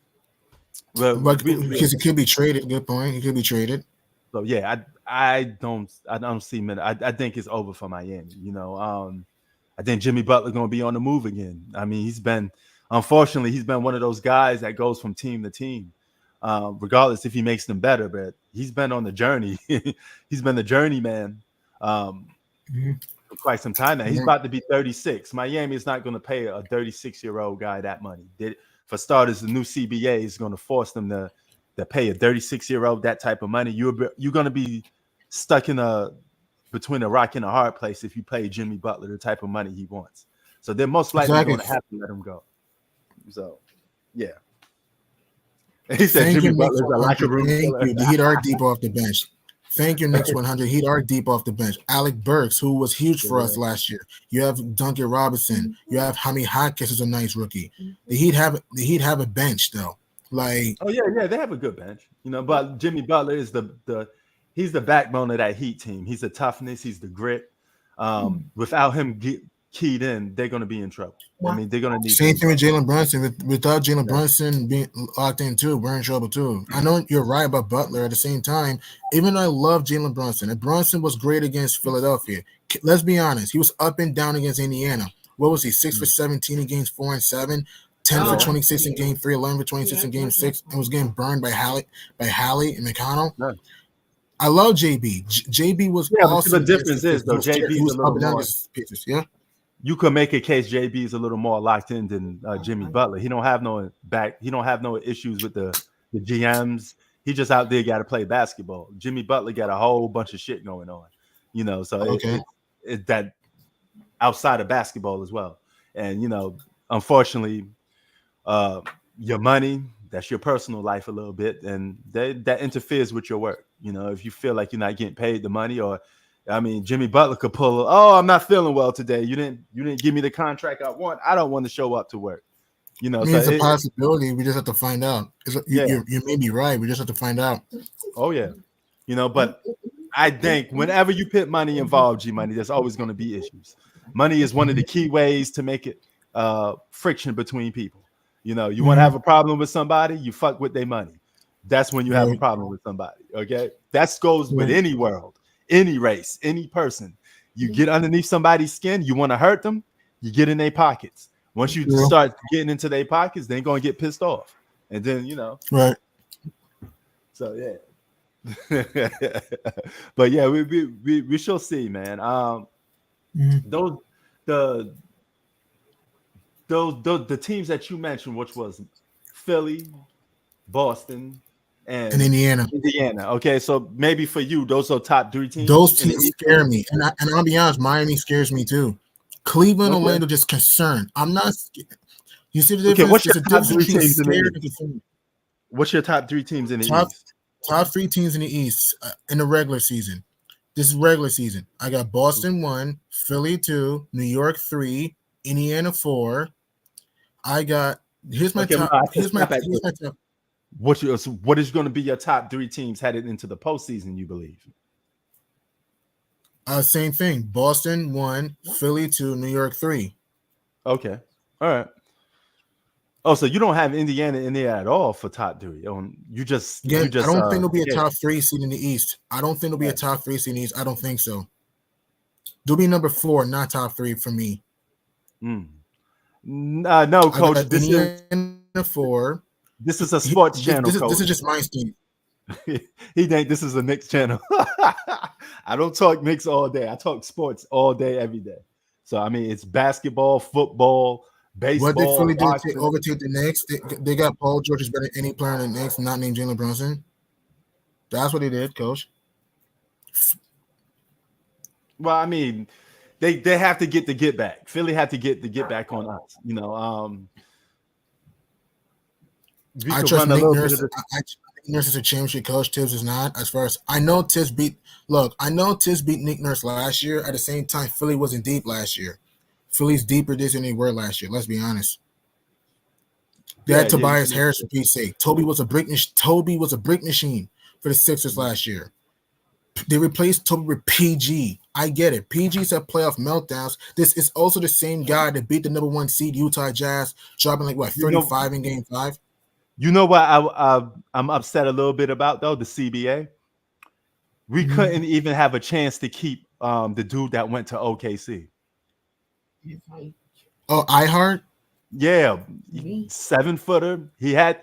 S5: because it could be traded. Good point. It could be traded.
S1: So yeah, I don't see. I think it's over for Miami. I think Jimmy Butler's going to be on the move again. I mean, Unfortunately, he's been one of those guys that goes from team to team, regardless if he makes them better. But he's been on the journey. He's been the journeyman for quite some time now. He's about to be 36. Miami is not going to pay a 36-year-old guy that money. For starters, the new CBA is going to force them to pay a 36-year-old that type of money. You're going to be stuck between a rock and a hard place if you pay Jimmy Butler the type of money he wants. So they're most likely going to have to let him go. So, yeah. He said Jimmy Butler's a locker room killer.
S5: The Heat are deep off the bench. Thank you, Knicks 100. Heat are deep off the bench. Alec Burks, who was huge for us last year. You have Duncan Robinson. You have Jaime Hopkins, who's a nice rookie. The Heat have a bench though. Like,
S1: oh yeah, they have a good bench. But Jimmy Butler is he's the backbone of that Heat team. He's the toughness. He's the grit. Without him keyed in, they're going to be in trouble. I mean, they're going to need.
S5: Same thing with Jalen Brunson. Without Jalen Brunson being locked in too, we're in trouble too. I know you're right about Butler. At the same time, even though I love Jalen Brunson, and Brunson was great against Philadelphia. Let's be honest, he was up and down against Indiana. What was he? 6 for 17 in games 4 and 7, 10 for 26 in game 3, 11 for 26 in game 6, and was getting burned by Hallie and McConnell. No. I love JB. JB was awesome.
S1: But the difference is though, JB was
S5: up and down pitches. Yeah.
S1: You could make a case JB is a little more locked in than Jimmy Butler. He don't have no issues with the GMs. He just out there got to play basketball. Jimmy Butler got a whole bunch of shit going on. So
S5: Okay.
S1: it that outside of basketball as well. And unfortunately, your money, that's your personal life a little bit, and that interferes with your work. If you feel like you're not getting paid the money, or Jimmy Butler could pull, oh, I'm not feeling well today. You didn't give me the contract I want. I don't want to show up to work. So
S5: it's a possibility. We just have to find out.
S1: Yeah.
S5: You may be right. We just have to find out.
S1: Oh yeah. But I think whenever you put money involved, G-Money, there's always going to be issues. Money is one of the key ways to make it friction between people. You want to have a problem with somebody, you fuck with their money. That's when you have a problem with somebody. Okay, that goes with any world, any race, any person. You get underneath somebody's skin, you want to hurt them, you get in their pockets. Once you start getting into their pockets, they're going to get pissed off, and then
S5: right.
S1: So yeah, but yeah, we shall see, man. The teams that you mentioned, which was Philly, Boston, and
S5: Indiana.
S1: Okay, so maybe for you, those are top 3 teams.
S5: Those teams scare me, and I'll be honest, Miami scares me too. Cleveland, Orlando, just concerned. I'm not. You see the difference?
S1: Okay, what's your
S5: There's a
S1: top
S5: difference
S1: 3
S5: between
S1: teams in the
S5: scared
S1: East?
S5: and concerned.
S1: What's your top 3 teams in the East?
S5: Top 3 teams in the East in the regular season. This is regular season. I got Boston 1, Philly 2, New York 3, Indiana 4. I got here's my top. Here's my top.
S1: What is going to be your top 3 teams headed into the postseason? You believe?
S5: Same thing. Boston 1, Philly 2, New York 3.
S1: Okay. All right. Oh, so you don't have Indiana in there at all for top 3. You just
S5: I don't think there'll be a top 3 seed in the East. I don't think there'll be a top 3 seed in the East. I don't think so. There'll be number 4, not top 3 for me.
S1: No, coach. This
S5: is 4.
S1: This is a sports channel.
S5: This is just my team.
S1: He think this is a Knicks channel. I don't talk Knicks all day. I talk sports all day, every day. So it's basketball, football, baseball.
S5: What they fully did to overtake the Knicks. They got Paul George is better than any player in the Knicks, not named Jalen Brunson. That's what they did, coach.
S1: Well, they have to get the get back. Philly had to get the get back on us.
S5: I trust Nick Nurse. Nick Nurse is a championship coach. Tibbs is not. As far as I know, Tibbs beat Nick Nurse last year. At the same time, Philly wasn't deep last year. Philly's deeper this than they were last year. Let's be honest. They had Tobias Harris for Pete's sake. Toby was a brick machine for the Sixers last year. They replaced Toby with PG. I get it. PG's had playoff meltdowns. This is also the same guy that beat the number 1 seed Utah Jazz, dropping 35 in Game 5.
S1: You know what I'm upset a little bit about, though? The CBA. We couldn't even have a chance to keep the dude that went to OKC.
S5: Oh, iHeart?
S1: Yeah, 7-footer. He had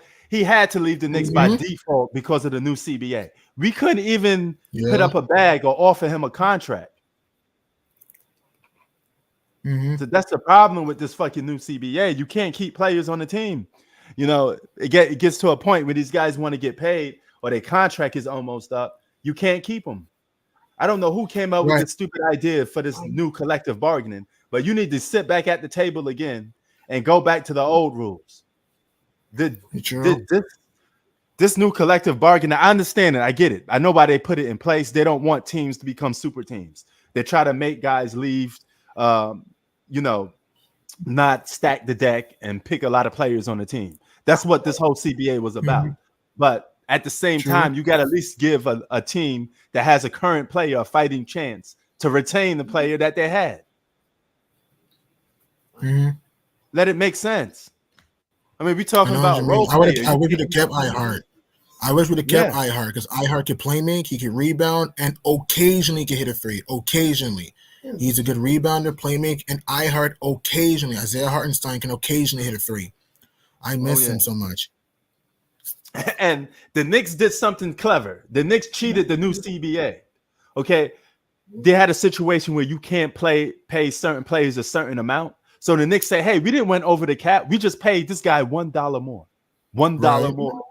S1: to leave the Knicks by default because of the new CBA. We couldn't even put up a bag or offer him a contract. So that's the problem with this fucking new CBA. You can't keep players on the team. It gets to a point where these guys want to get paid or their contract is almost up. You can't keep them. I don't know who came up with this stupid idea for this new collective bargaining, but you need to sit back at the table again and go back to the old rules. This new collective bargaining, I understand it. I get it. I know why they put it in place. They don't want teams to become super teams. They try to make guys leave, not stack the deck and pick a lot of players on the team. That's what this whole CBA was about. But at the same time, you got to at least give a team that has a current player a fighting chance to retain the player that they had. Let it make sense. We're talking about role players.
S5: I wish we'd have kept iHeart. iHeart because iHeart could play make, he could rebound, and occasionally could hit a free. Occasionally. He's a good rebounder, playmake, and iHeart occasionally. Isaiah Hartenstein can occasionally hit a free. I miss him so much.
S1: And the Knicks did something clever. The Knicks cheated the new CBA. Okay. They had a situation where you can't pay certain players a certain amount. So the Knicks say, hey, we didn't went over the cap. We just paid this guy $1 more. $1 more.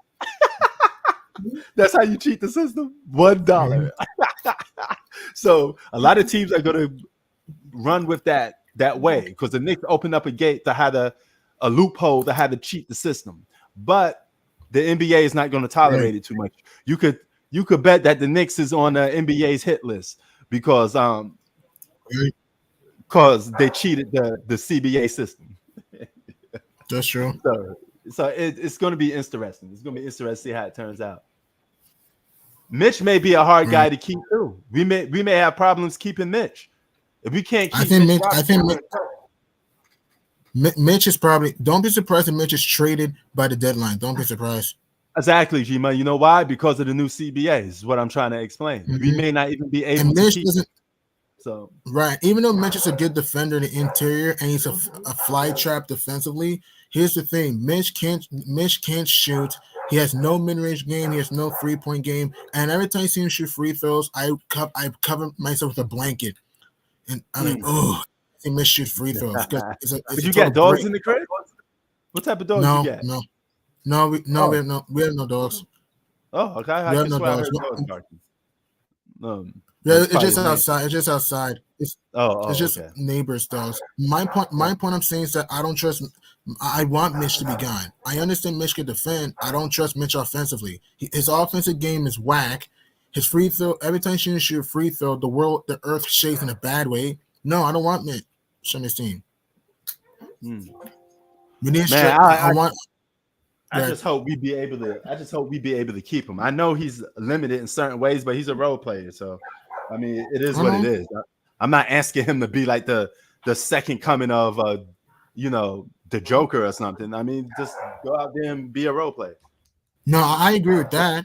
S1: That's how you cheat the system. $1. So a lot of teams are going to run with that way because the Knicks opened up a gate to have a loophole to how to cheat the system. But the NBA is not going to tolerate it too much. You could bet that the Knicks is on the NBA's hit list because they cheated the CBA system.
S5: That's true.
S1: So it's going to be interesting. It's going to be interesting to see how it turns out. Mitch may be a hard guy to keep too. We may have problems keeping Mitch. If we can't keep
S5: Mitch is probably. Don't be surprised if Mitch is traded by the deadline. Don't be surprised.
S1: Exactly, G-Man. You know why? Because of the new CBA is what I'm trying to explain. Mm-hmm. We may not even be able to keep him. So
S5: right, even though Mitch is a good defender in the interior and he's a fly trap defensively, here's the thing: Mitch can't shoot. He has no mid-range game. He has no 3-point game. And every time I see him shoot free throws, I cover myself with a blanket, and I'm like, oh, he Mitch shoot free throws.
S1: But you got dogs in the crib? What type of dogs you got?
S5: No, we have no dogs.
S1: Oh, okay. I have no dogs.
S5: Yeah, it's just outside. It's just outside. It's just
S1: okay.
S5: Neighbors' dogs. My point I'm saying is that I don't trust. I want Mitch to be gone. I understand Mitch can defend. I don't trust Mitch offensively. His offensive game is whack. His free throw, every time you shoot a free throw, the earth shakes in a bad way. No, I don't want Mitch on this team. We need
S1: I just hope we be able to keep him. I know he's limited in certain ways, but he's a role player. So, I mean, it is what it is. I'm not asking him to be like the second coming of, the Joker or something. I mean, just go out there and be a role player.
S5: No, I agree with that.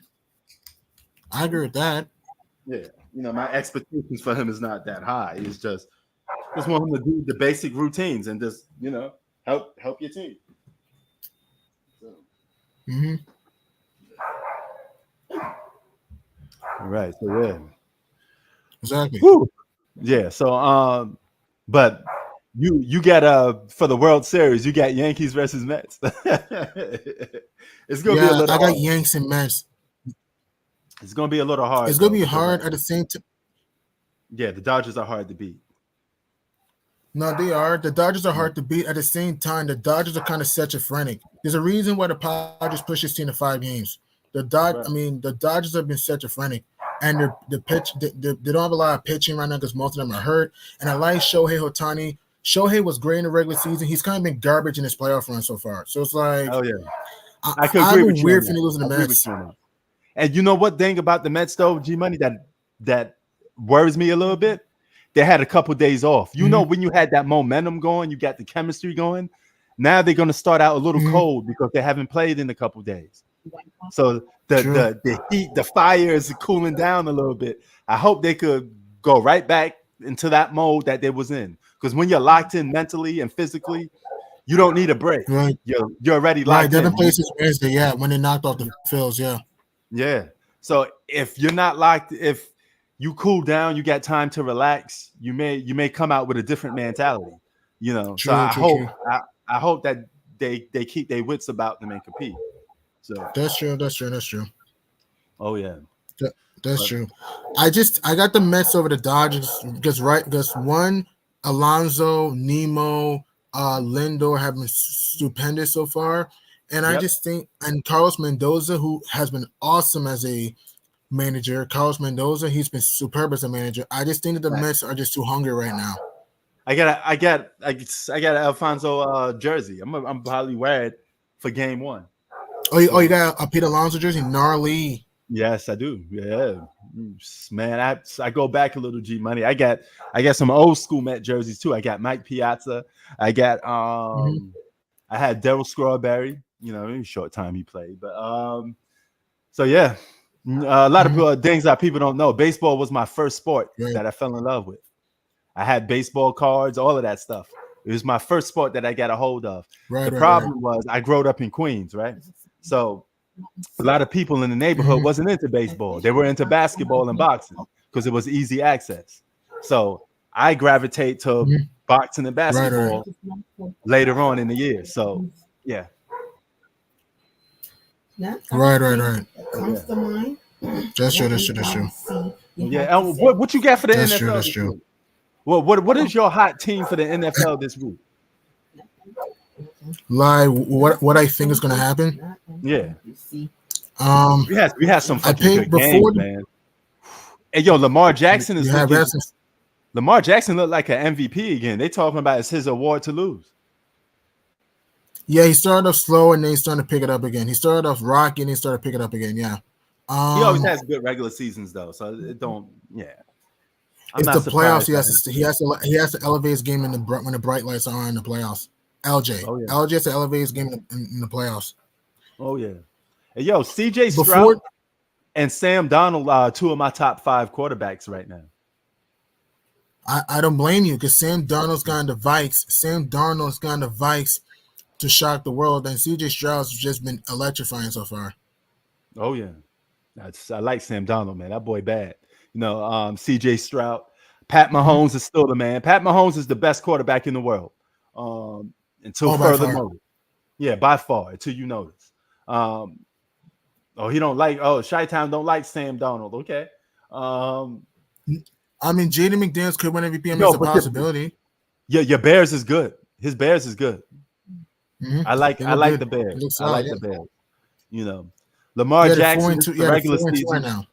S1: Yeah, my expectations for him is not that high. It's just want him to do the basic routines and just, help your team. So.
S5: Mm-hmm.
S1: All right. So yeah.
S5: Exactly.
S1: Woo. Yeah. So but you got for the World Series, you got Yankees versus Mets. It's gonna be a little.
S5: I got Yanks and Mets.
S1: It's gonna be a little hard.
S5: It's gonna be hard at the same time.
S1: Yeah, the Dodgers are hard to beat.
S5: No, they are. The Dodgers are hard to beat. At the same time, the Dodgers are kind of schizophrenic. There's a reason why the Padres push this team to 5 games. The Dodgers have been schizophrenic, and they don't have a lot of pitching right now because most of them are hurt. And I like Shohei Ohtani. Shohei was great in the regular season. He's kind of been garbage in his playoff run so far. So it's like,
S1: oh yeah,
S5: I could agree with you. Weird feeling losing the Mets.
S1: And you know what thing about the Mets though, G Money, that worries me a little bit. They had a couple days off. You know, when you had that momentum going, you got the chemistry going. Now they're going to start out a little cold because they haven't played in a couple days. So the heat, the fire is cooling down a little bit. I hope they could go right back into that mode that they was in. Because when you're locked in mentally and physically, you don't need a break.
S5: Right.
S1: You're already locked in.
S5: They're the places Wednesday, when they knocked off the Phils,
S1: Yeah. So if you're not locked, if you cool down, you got time to relax, you may come out with a different mentality. So I hope that they keep their wits about them and compete. So
S5: that's true.
S1: Oh yeah.
S5: That's true. I got the Mets over the Dodgers because one, Alonso, Nemo, Lindor have been stupendous so far. And I just think, and Carlos Mendoza, who has been awesome as a manager, he's been superb as a manager. I just think that the Mets are just too hungry right now.
S1: I got an Alfonso jersey. I'm probably wearing for game 1.
S5: You got a Pete Alonso jersey, gnarly.
S1: Yes, I do. Yeah, man. I go back a little, G Money. I got some old school Met jerseys too. I got Mike Piazza. I got I had Darryl Strawberry. Short time he played, but so yeah, a lot of things that people don't know. Baseball was my first sport that I fell in love with. I had baseball cards, all of that stuff. It was my first sport that I got a hold of. The problem was I grew up in Queens, right? So a lot of people in the neighborhood wasn't into baseball. They were into basketball and boxing because it was easy access. So I gravitate to boxing and basketball later on in the year. So yeah.
S5: Right. Comes to mind. That's true.
S1: Yeah. What you got for the
S5: That's
S1: NFL
S5: true. That's
S1: this
S5: true.
S1: week? Well, what is your hot team for the NFL this week?
S5: Like what I think is going to happen.
S1: Yeah.
S5: We
S1: We had some
S5: I
S1: fucking
S5: picked
S1: good games,
S5: before.
S1: man. Hey, yo, Lamar Jackson is
S5: You have
S1: looking.
S5: some,
S1: Lamar Jackson looked like an MVP again. They talking about it's his award to lose.
S5: yeah, he started off slow and then he's starting to pick it up again. He started off rocky and he started to pick it up again. Yeah.
S1: He always has good regular seasons though, so it don't. Yeah, I'm
S5: it's
S1: not
S5: the playoffs.
S1: surprised.
S5: He has to elevate his game when the bright lights are on in the playoffs. LJ,
S1: Oh, yeah.
S5: LJ has to elevate his game in the playoffs.
S1: Oh yeah. Hey, yo, CJ Stroud
S5: Before
S1: and Sam Donald are two of my top 5 quarterbacks right now.
S5: I don't blame you because Sam Darnold's gone to Vikes. Sam Darnold's gone to Vikes to shock the world, and CJ Stroud's just been electrifying so far.
S1: Oh yeah, I like Sam Donald, man. That boy bad. You know, CJ Stroud, Pat Mahomes is still the man. Pat Mahomes is the best quarterback in the world. Until further notice. Yeah, by far, until you notice. He don't like. Oh, Chi-Town don't like Sam Donald. Okay.
S5: I mean, Jaden McDaniels could win MVP. I mean, it's a possibility.
S1: Your Bears is good. His Bears is good.
S5: Mm-hmm.
S1: I like the Bears. I like the Bears. You know, Lamar Jackson is the regular season
S5: right now.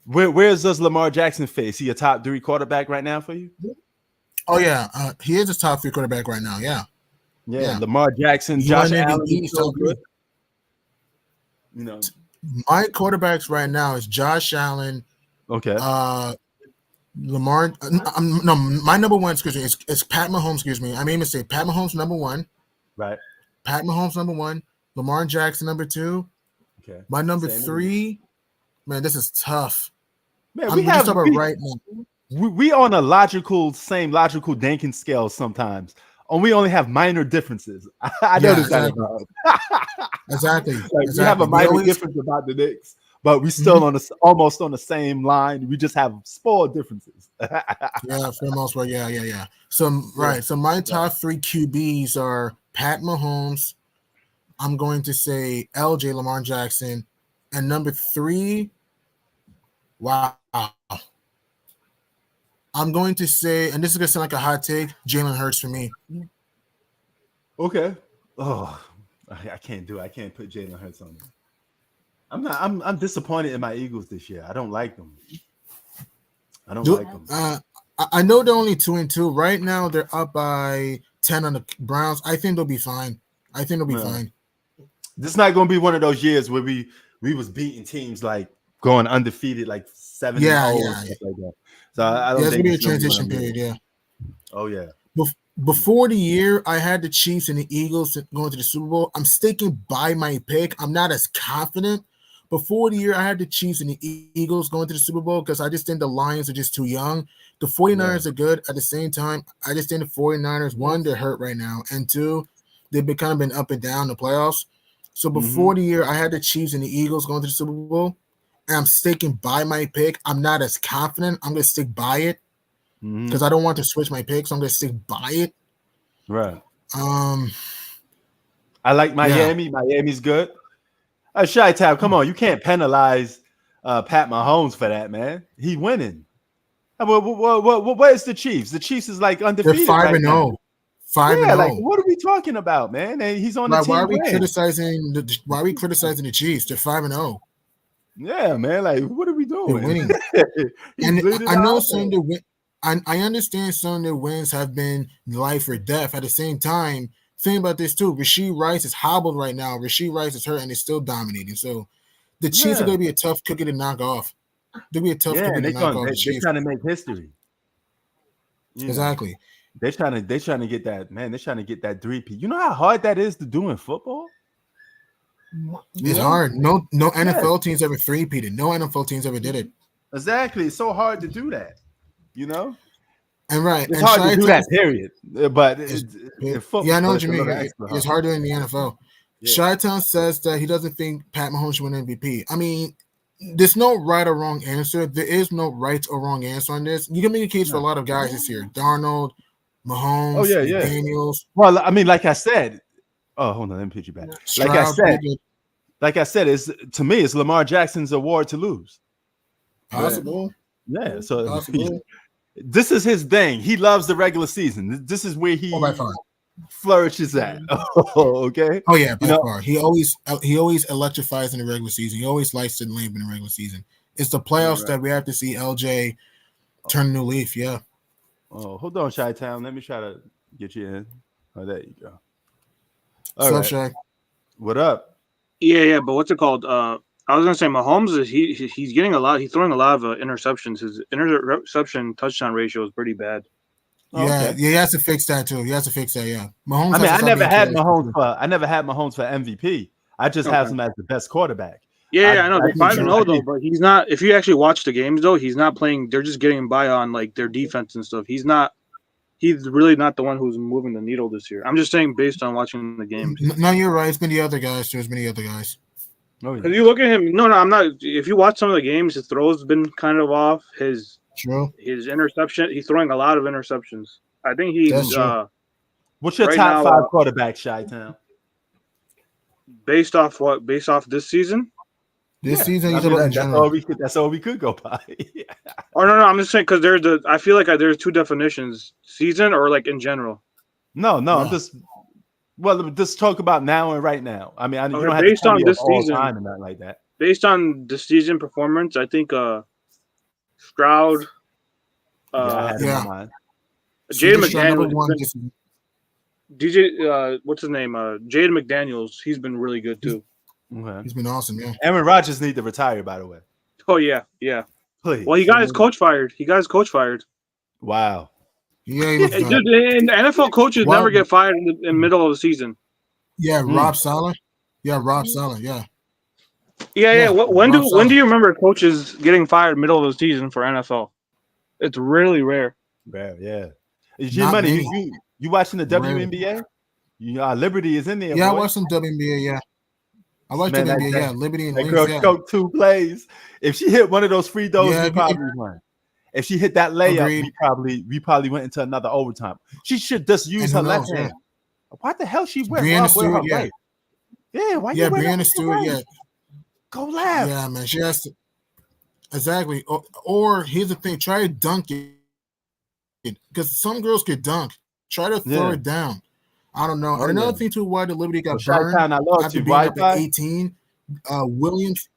S1: Where does Lamar Jackson face? Is he a top 3 quarterback right now for you?
S5: Oh yeah, he is a top 3 quarterback right now. Yeah.
S1: Lamar Jackson, Josh Allen is so good. You know,
S5: my quarterbacks right now is Josh Allen.
S1: Okay.
S5: Lamar. No, my number one. Excuse me. It's Pat Mahomes. Excuse me. I mean to say Pat Mahomes number 1.
S1: Right.
S5: Pat Mahomes number 1. Lamar Jackson number 2.
S1: Okay.
S5: My number 3. Man, this is tough.
S1: Man, we on a same logical Dankin scale sometimes. And we only have minor differences. I noticed that about
S5: Exactly.
S1: We have a minor difference about the Knicks, but we still almost on the same line. We just have small differences.
S5: Yeah, for the most part. Yeah. So So my top 3 QBs are Pat Mahomes. I'm going to say LJ Lamar Jackson, and number 3. Wow. I'm going to say, and this is going to sound like a hot take, Jalen Hurts for me.
S1: Okay. Oh, I can't do it. I can't put Jalen Hurts on there. I'm disappointed in my Eagles this year. I don't like them. I don't like them.
S5: I know they're only 2-2. Right now, they're up by 10 on the Browns. I think they'll be fine. Fine.
S1: This is not going to be one of those years where we was beating teams like going undefeated like 7-0 and stuff like that. So I don't think
S5: it's gonna be a transition period. Yeah.
S1: Oh yeah.
S5: Before the year, I had the Chiefs and the Eagles going to the Super Bowl. I'm sticking by my pick. I'm not as confident. Before the year, I had the Chiefs and the Eagles going to the Super Bowl because I just think the Lions are just too young. The 49ers are good. At the same time, I just think the 49ers, 1, they're hurt right now, and 2, they've been up and down the playoffs. So before the year, I had the Chiefs and the Eagles going to the Super Bowl, and I'm sticking by my pick. I'm not as confident. I'm going to stick by it because I don't want to switch my picks. So I'm going to stick by it.
S1: Right. I like Miami. Yeah. Miami's good. Chi-Town, come on. You can't penalize Pat Mahomes for that, man. He's winning. What is the Chiefs? The Chiefs is like undefeated.
S5: They're 5-0. 5-0.
S1: Like what are we talking about, man? And he's on the team.
S5: Why are we criticizing the Chiefs? They're 5-0.
S1: Yeah, man. Like what are we doing?
S5: They're winning. And I know some of the win. I understand some of the wins have been life or death. At the same time, think about this too. Rashee Rice is hobbled right now. Rashee Rice is hurt and is still dominating. So the Chiefs are going to be a tough cookie to knock off. They'll be a tough cookie to knock off.
S1: They're trying to make history.
S5: Exactly.
S1: They're trying to get that, man. They're trying to get that 3P. You know how hard that is to do in football?
S5: It's hard. No NFL teams ever 3P'd. No NFL teams ever did it.
S1: Exactly. It's so hard to do that. You know?
S5: And
S1: it's hard to do that, period. But in football,
S5: yeah, I know what you mean. It's hard doing the NFL. Yeah. Chi-Town says that he doesn't think Pat Mahomes should win MVP. I mean, there's no right or wrong answer. There is no right or wrong answer on this. You can make a case for a lot of guys this year. Darnold, Mahomes, Daniels.
S1: Well, I mean, like I said, hold on, let me put you back. Like I said, it's to me, it's Lamar Jackson's award to lose.
S5: Possible.
S1: Yeah. So
S5: Possible.
S1: this is his thing. He loves the regular season. This is where he
S5: By far.
S1: flourishes at. Okay.
S5: Oh yeah, by far. He always electrifies in the regular season. He always lights the lamp in the regular season. It's the playoffs that we have to see LJ turn a new leaf. Yeah.
S1: Oh, hold on, Chi-Town. Let me try to get you in. Oh, there you go.
S5: All right. Shy?
S1: What up?
S6: Yeah. But what's it called? I was gonna say Mahomes is he's getting a lot. He's throwing a lot of interceptions. His interception touchdown ratio is pretty bad.
S5: Yeah, he has to fix that too. He has to fix that. Yeah,
S1: Mahomes. I mean, I never had Mahomes for MVP. I just have him as the best quarterback.
S6: Yeah, I know. They're 5-0 though, but he's not. If you actually watch the games though, he's not playing. They're just getting him by on like their defense and stuff. He's not. He's really not the one who's moving the needle this year. I'm just saying based on watching the games.
S5: No, you're right. It's been the other guys. There's been the other guys.
S6: Because you look at him. No, I'm not. If you watch some of the games, his throws have been kind of off. His interception. He's throwing a lot of interceptions. I think he's.
S1: What's your top 5 quarterbacks, Chi-Town?
S6: Based off what? Based off this season?
S5: This season,
S1: that's all we could go by.
S6: Oh no, I'm just saying because I feel like there's 2 definitions: season or like in general.
S1: No. I'm just. Well, just talk about now and right now. I mean, you don't have
S6: based
S1: to
S6: on this season
S1: time and nothing like that.
S6: Based on the season performance, I think Stroud.
S1: Jaden
S6: McDaniels. What's his name? Jaden McDaniels. He's been really good too.
S1: Okay.
S5: He's been awesome, yeah.
S1: Aaron Rodgers need to retire, by the way.
S6: Oh yeah.
S1: Please.
S6: Well, he got his coach fired.
S1: Wow.
S5: Yeah,
S6: dude, and NFL coaches never get fired in the middle of the season.
S5: Yeah, Rob Saleh. Yeah, Rob Saleh. Yeah.
S6: Yeah. When do you remember coaches getting fired middle of the season for NFL? It's really rare.
S1: Yeah. G-Money, you watching the WNBA? Liberty is in there.
S5: Yeah,
S1: boy.
S5: I watched some WNBA. Yeah, I watched the NBA. Yeah, Liberty and
S1: that girl choked 2 plays. If she hit one of those free throws, we probably won. If she hit that layup, we probably went into another overtime. She should just use her left hand. Why the hell she went?
S5: Brianna Stewart,
S1: right? Yeah, why?
S5: Yeah, Brianna Stewart.
S1: Right?
S5: Yeah,
S1: go left.
S5: Yeah, man, she has to. Exactly. Or here's the thing: try to dunk it, because some girls could dunk. Try to throw it down. I don't know. And another thing too, why the Liberty got burned after being up at 18. Williams.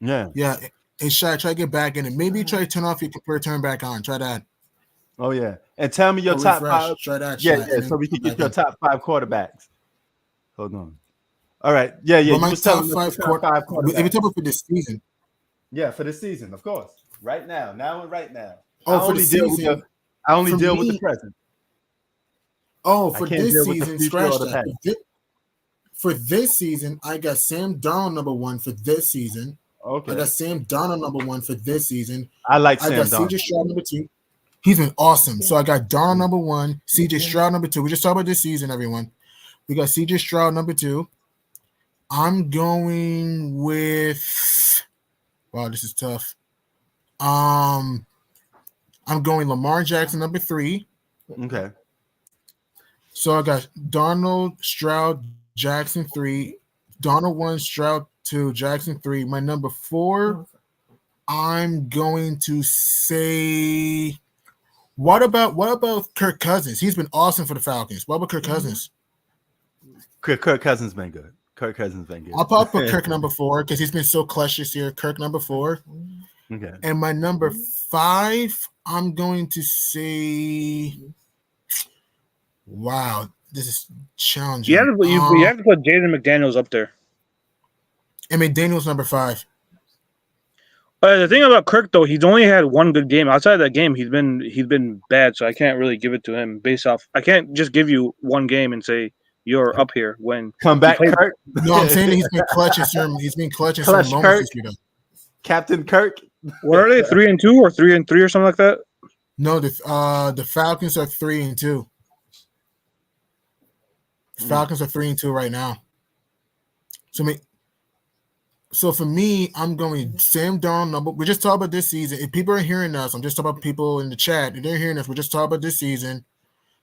S1: Yeah.
S5: And try to get back in it. Maybe try to turn off your computer, turn back on. Try that.
S1: Oh yeah, and tell me your top 5.
S5: Try that.
S1: Yeah. So we can get your top 5 quarterbacks. Hold on. All right. Yeah.
S5: Well, my top 5
S1: quarterbacks.
S5: If you're talking for this season.
S1: Yeah, for this season, of course. Right now.
S5: Oh, for the season.
S1: I only deal with the present.
S5: Oh, for this season, scratch that. For this season, I got Sam Darnold number 1 for this season.
S1: Okay.
S5: I got Sam Darnold number 1 for this season.
S1: I got
S5: CJ Stroud number 2. He's been awesome. So I got Darnold number 1, CJ Stroud number 2. We just talked about this season, everyone. We got CJ Stroud number 2. I'm going with. Wow, this is tough. I'm going Lamar Jackson number 3.
S1: Okay.
S5: So I got Darnold, Stroud, Jackson 3, Darnold 1, Stroud 2, Jackson 3. My number 4, I'm going to say, what about Kirk Cousins? He's been awesome for the Falcons. What about Kirk Cousins?
S1: Kirk Cousins been good.
S5: I'll probably put Kirk number 4 because he's been so clutch this year. Kirk number 4.
S1: Okay.
S5: And my number 5, I'm going to say, wow, this is challenging.
S6: You have to put Jaden McDaniels up there.
S5: And McDaniels number 5.
S6: The thing about Kirk though, he's only had 1 good game. Outside of that game, he's been bad. So I can't really give it to him based off. I can't just give you 1 game and say you're up here when
S1: come back, Kirk.
S5: No, I'm saying that he's been clutching some. He's been clutching some moments.
S1: Captain Kirk.
S6: What are they? 3-2 or 3-3 or something like that?
S5: No, the Falcons are 3-2. Falcons are 3-2 right now. So for me, I'm going Sam Darnold number. We're just talking about this season. If people are hearing us, I'm just talking about people in the chat. If they're hearing us, we're just talking about this season.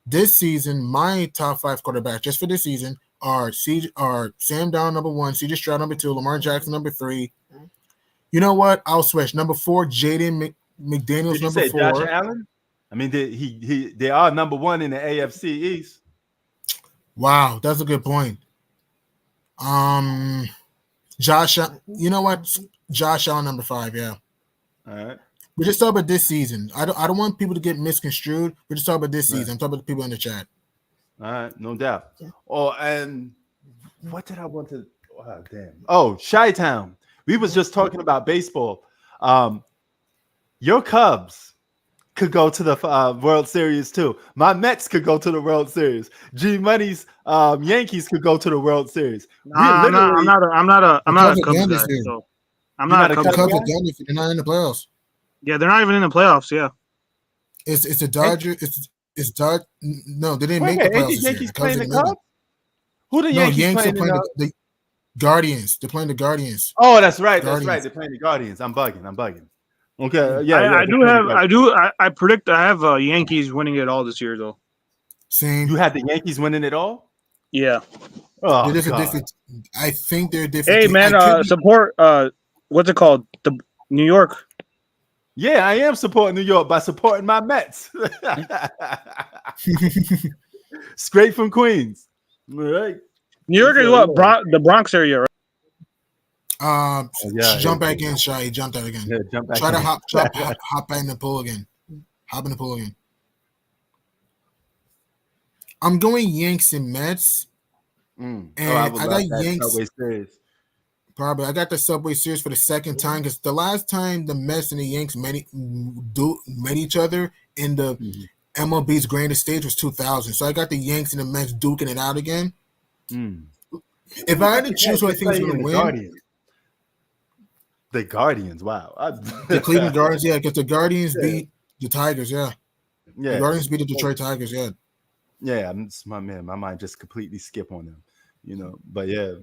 S5: This season, my top 5 quarterbacks just for this season are Sam Darnold number 1, CJ Stroud number 2, Lamar Jackson number 3, You know what? I'll switch. Number 4, Jaden McDaniels.
S1: Did you
S5: Number
S1: say
S5: 4.
S1: Josh Allen? I mean, they are number 1 in the AFC East.
S5: Wow, that's a good point. Josh, you know what? Josh Allen, number 5. Yeah.
S1: All right.
S5: We're just talking about this season. I don't want people to get misconstrued. We're just talking about this season. I'm talking about the people in the chat.
S1: All right, no doubt. Oh, and what did I want to? Oh, damn. Oh, Chi-Town. We was just talking about baseball. Your Cubs could go to the World Series too. My Mets could go to the World Series. G Money's Yankees could go to the World Series.
S6: I'm not a Cubs guy. So I'm not a Cubs guy.
S5: They're not in the playoffs.
S6: Yeah, they're not even in the playoffs. Yeah,
S5: it's the Dodgers. It's Dodgers. No, they didn't make the playoffs.
S1: Yankees playing the Cubs? Who the Yankees
S5: Yanks
S1: playing?
S5: Are playing the Guardians. They're playing the Guardians.
S1: Oh, that's right. Guardians. That's right. They're playing the Guardians. I'm bugging. Okay. Yeah.
S6: I predict I have Yankees winning it all this year though.
S5: Same.
S1: You had the Yankees winning it all?
S6: Yeah.
S1: Oh,
S5: different. I think they're different.
S6: Hey man, support what's it called? The New York.
S1: Yeah, I am supporting New York by supporting my Mets. Straight from Queens. All right.
S6: New York is what? The Bronx area, right?
S5: Jump back in, Shy. He jumped out again.
S1: Yeah, jump back
S5: Try
S1: in.
S5: to hop back in the pool again. Hop in the pool again. I'm going Yanks and Mets. And I got Yanks. Probably. I got the Subway Series for the second time because the last time the Mets and the Yanks met each other in the MLB's grandest stage was 2000. So I got the Yanks and the Mets duking it out again. If I had to choose who I think is going to win,
S1: the Guardians. Wow,
S5: the Cleveland Guardians. Yeah, because the Guardians beat the Tigers. Yeah, the Guardians beat the Detroit Tigers. Yeah,
S1: yeah. My mind just completely skip on them. You know, but yeah.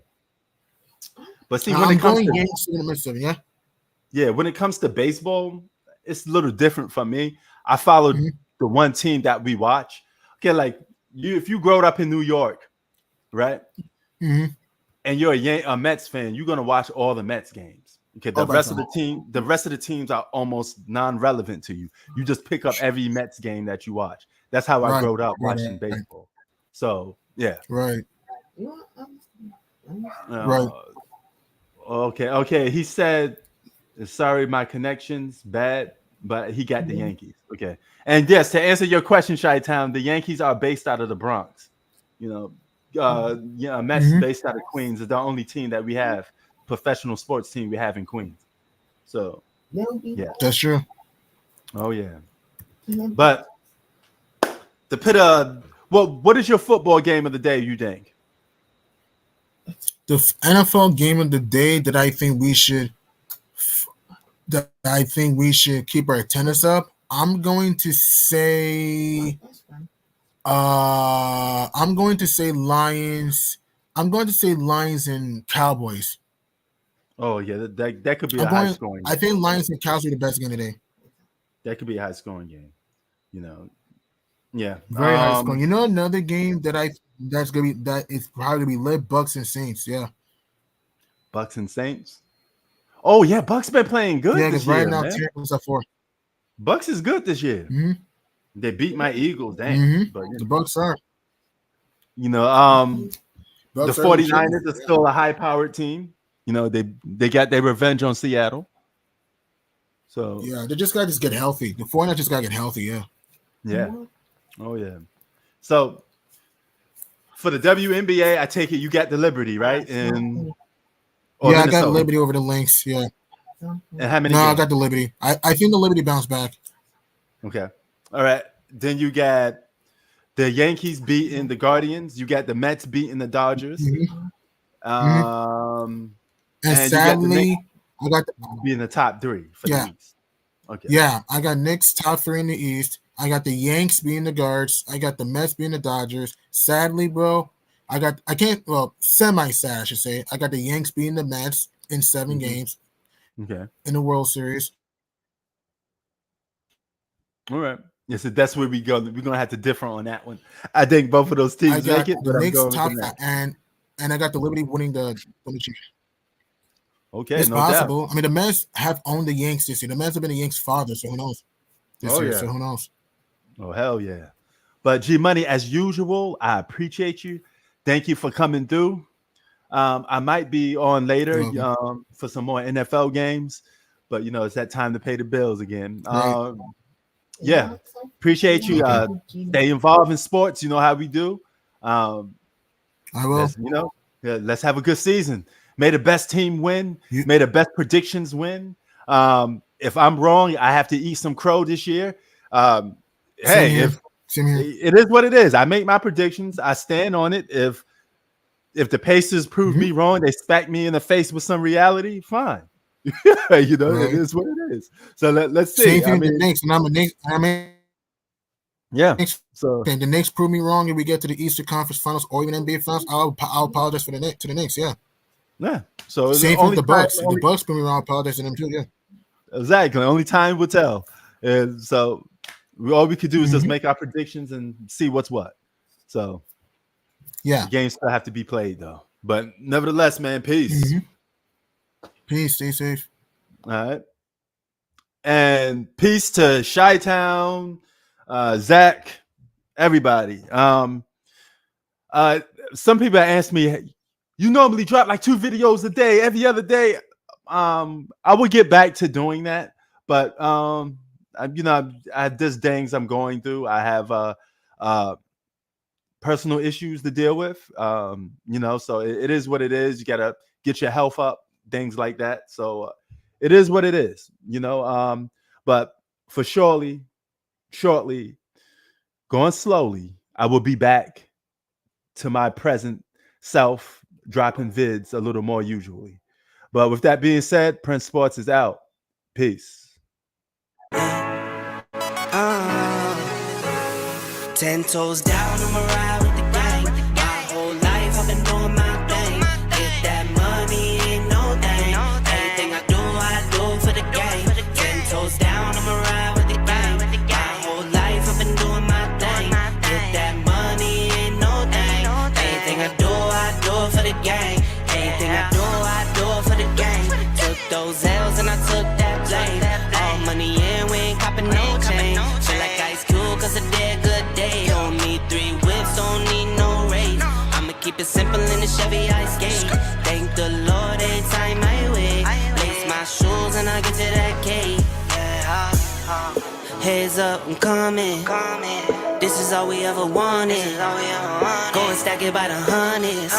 S1: But see, when it comes to when it comes to baseball, it's a little different from me. I followed the one team that we watch. Okay, like if you growed up in New York, right? And you're a Mets fan, you're gonna watch all the Mets games. Okay, the rest of the teams are almost non-relevant to you. You just pick up every Mets game that you watch. That's how I growed up watching baseball. So yeah,
S5: right.
S1: Okay. He said, "Sorry, my connection's bad, but he got the Yankees." Okay, and yes, to answer your question, Chi-Town, the Yankees are based out of the Bronx. You know, Mets based out of Queens is the only team that we have, professional sports team we have in Queens. So yeah,
S5: that's true.
S1: Oh yeah, but to put what is your football game of the day? You think?
S5: The NFL game of the day that I think we should keep our attendance up. I'm going to say Lions. I'm going to say Lions and Cowboys.
S1: Oh yeah, that could be a high scoring game.
S5: I think Lions and Cowboys are the best game today.
S1: That could be a high scoring game. You know, yeah,
S5: very high scoring. You know, another game that is probably gonna be lit. Bucks and Saints. Yeah,
S1: Bucks and Saints. Oh yeah, Bucks been playing good. Yeah, because right now
S5: Tampa's up 4.
S1: Bucks is good this year. They beat my Eagles. Dang, but
S5: the Bucks are.
S1: You know, the 49ers are still a high-powered team. You know, they got their revenge on Seattle. So
S5: yeah, they just got to get healthy. The 49ers just got to get healthy. Yeah.
S1: Yeah. Oh yeah. So for the WNBA, I take it you got the Liberty, right? And
S5: yeah, I got the Liberty over the Lynx. Yeah.
S1: And how many?
S5: No, I got the Liberty. I think the Liberty bounced back.
S1: Okay. All right. Then you got the Yankees beating the Guardians. You got the Mets beating the Dodgers.
S5: And sadly, I got
S1: being the top 3 for the East. Okay.
S5: Yeah, I got Knicks top 3 in the East. I got the Yanks being the Guards. I got the Mets being the Dodgers. Sadly, bro, semi-sad, I should say. I got the Yanks being the Mets in 7 games.
S1: Okay.
S5: In the World Series.
S1: All right. Yeah, so that's where we go. We're gonna have to differ on that one. I think both of those teams make it, but
S5: the Knicks top and I got the Liberty winning the championship.
S1: Okay,
S5: It's
S1: no
S5: possible.
S1: doubt.
S5: I mean, the Mets have owned the Yanks this year. The Mets have been the Yanks' father, so who knows? This year, so who knows?
S1: Oh, hell yeah. But G Money, as usual, I appreciate you. Thank you for coming through. I might be on later for some more NFL games, but it's that time to pay the bills again.
S5: Right.
S1: Yeah, appreciate you. Stay involved in sports. You know how we do.
S5: I will.
S1: Let's have a good season. May the best team win. May the best predictions win. If I'm wrong, I have to eat some crow this year. Hey, it is what it is. I make my predictions. I stand on it. If the Pacers prove me wrong, they smack me in the face with some reality, fine. It is what it is. So let's see.
S5: Same thing with the Knicks, and I'm a Knicks. So the Knicks prove me wrong, and we get to the Eastern Conference Finals or even NBA Finals. I'll apologize to the Knicks. Yeah.
S1: So
S5: same thing with the Bucks. If the Bucks prove me wrong, I'll apologize to them too. Yeah.
S1: Exactly. Only time will tell. And so all we could do is just make our predictions and see what's what. So
S5: yeah,
S1: the games still have to be played though. But nevertheless, man, peace.
S5: Peace. Stay safe.
S1: All right. And peace to Chi-Town, Zach, everybody. Some people asked me, you normally drop like 2 videos a day, every other day. I will get back to doing that, but I have this things I'm going through. I have personal issues to deal with. So it is what it is. You gotta get your health up, things like that. So it is what it is, but for shortly, going slowly, I will be back to my present self, dropping vids a little more usually. But with that being said, Prince Sports is out. Peace.
S7: 10 toes down, I'm a ride with the gang. My whole life I've been doing my thing. Get that money, ain't no thing. Anything I do for the game. 10 toes down, I'm a ride with the gang. My whole life I've been doing my thing. Get that money, ain't no thing. Anything I do for the game. Anything I do for the game. Took those L's and I took that blame. All money in, we ain't copping no change. Feel like Ice Cube, cause I did good day. Don't need 3 whips, don't need no raise. I'ma keep it simple in the Chevy I skate. Thank the Lord every time I wait. Lace my shoes and I get to that cake. Heads up, I'm coming. This is all we ever wanted. Go and stack it by the hundreds.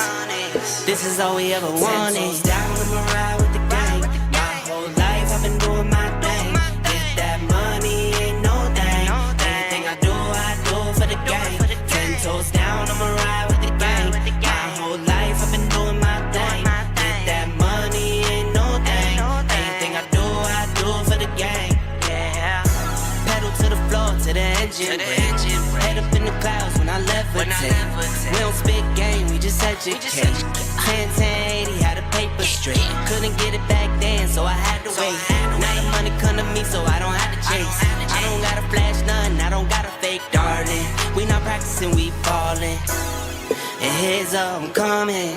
S7: This is all we ever wanted. Down with my ride with the gang. My whole life I've been doing my thing. Get that money, ain't no thing. Anything I do for the gang. 10 toes down, I'ma ride with the gang. My whole life I've been doing my thing. Get that money, ain't no thing. Anything I do for the gang. Yeah. Pedal to the floor, to the engine. Head up in the clouds when I levitate. We don't spit game, we just educate. 10-80, had a paper straight. Couldn't get it back then, so I had to wait. Now the money come to me, so I don't have to chase. I don't gotta flash none, I don't gotta fake, darling. We not practicing, we ballin'. And heads up, I'm coming.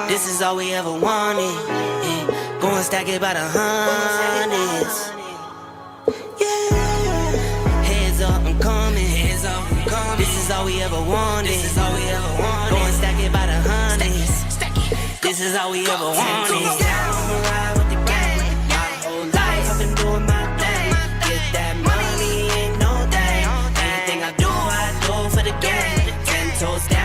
S7: This is all we ever wanted. Go and stack it by the hundreds. Heads up, I'm coming. This is all we ever wanted. Go and stack it by the hundreds. This is all we ever wanted. I'ma ride with the gang. My whole life I've been doing my thing. Get that money, ain't no thing. Anything I do for the gang. 10 toes down.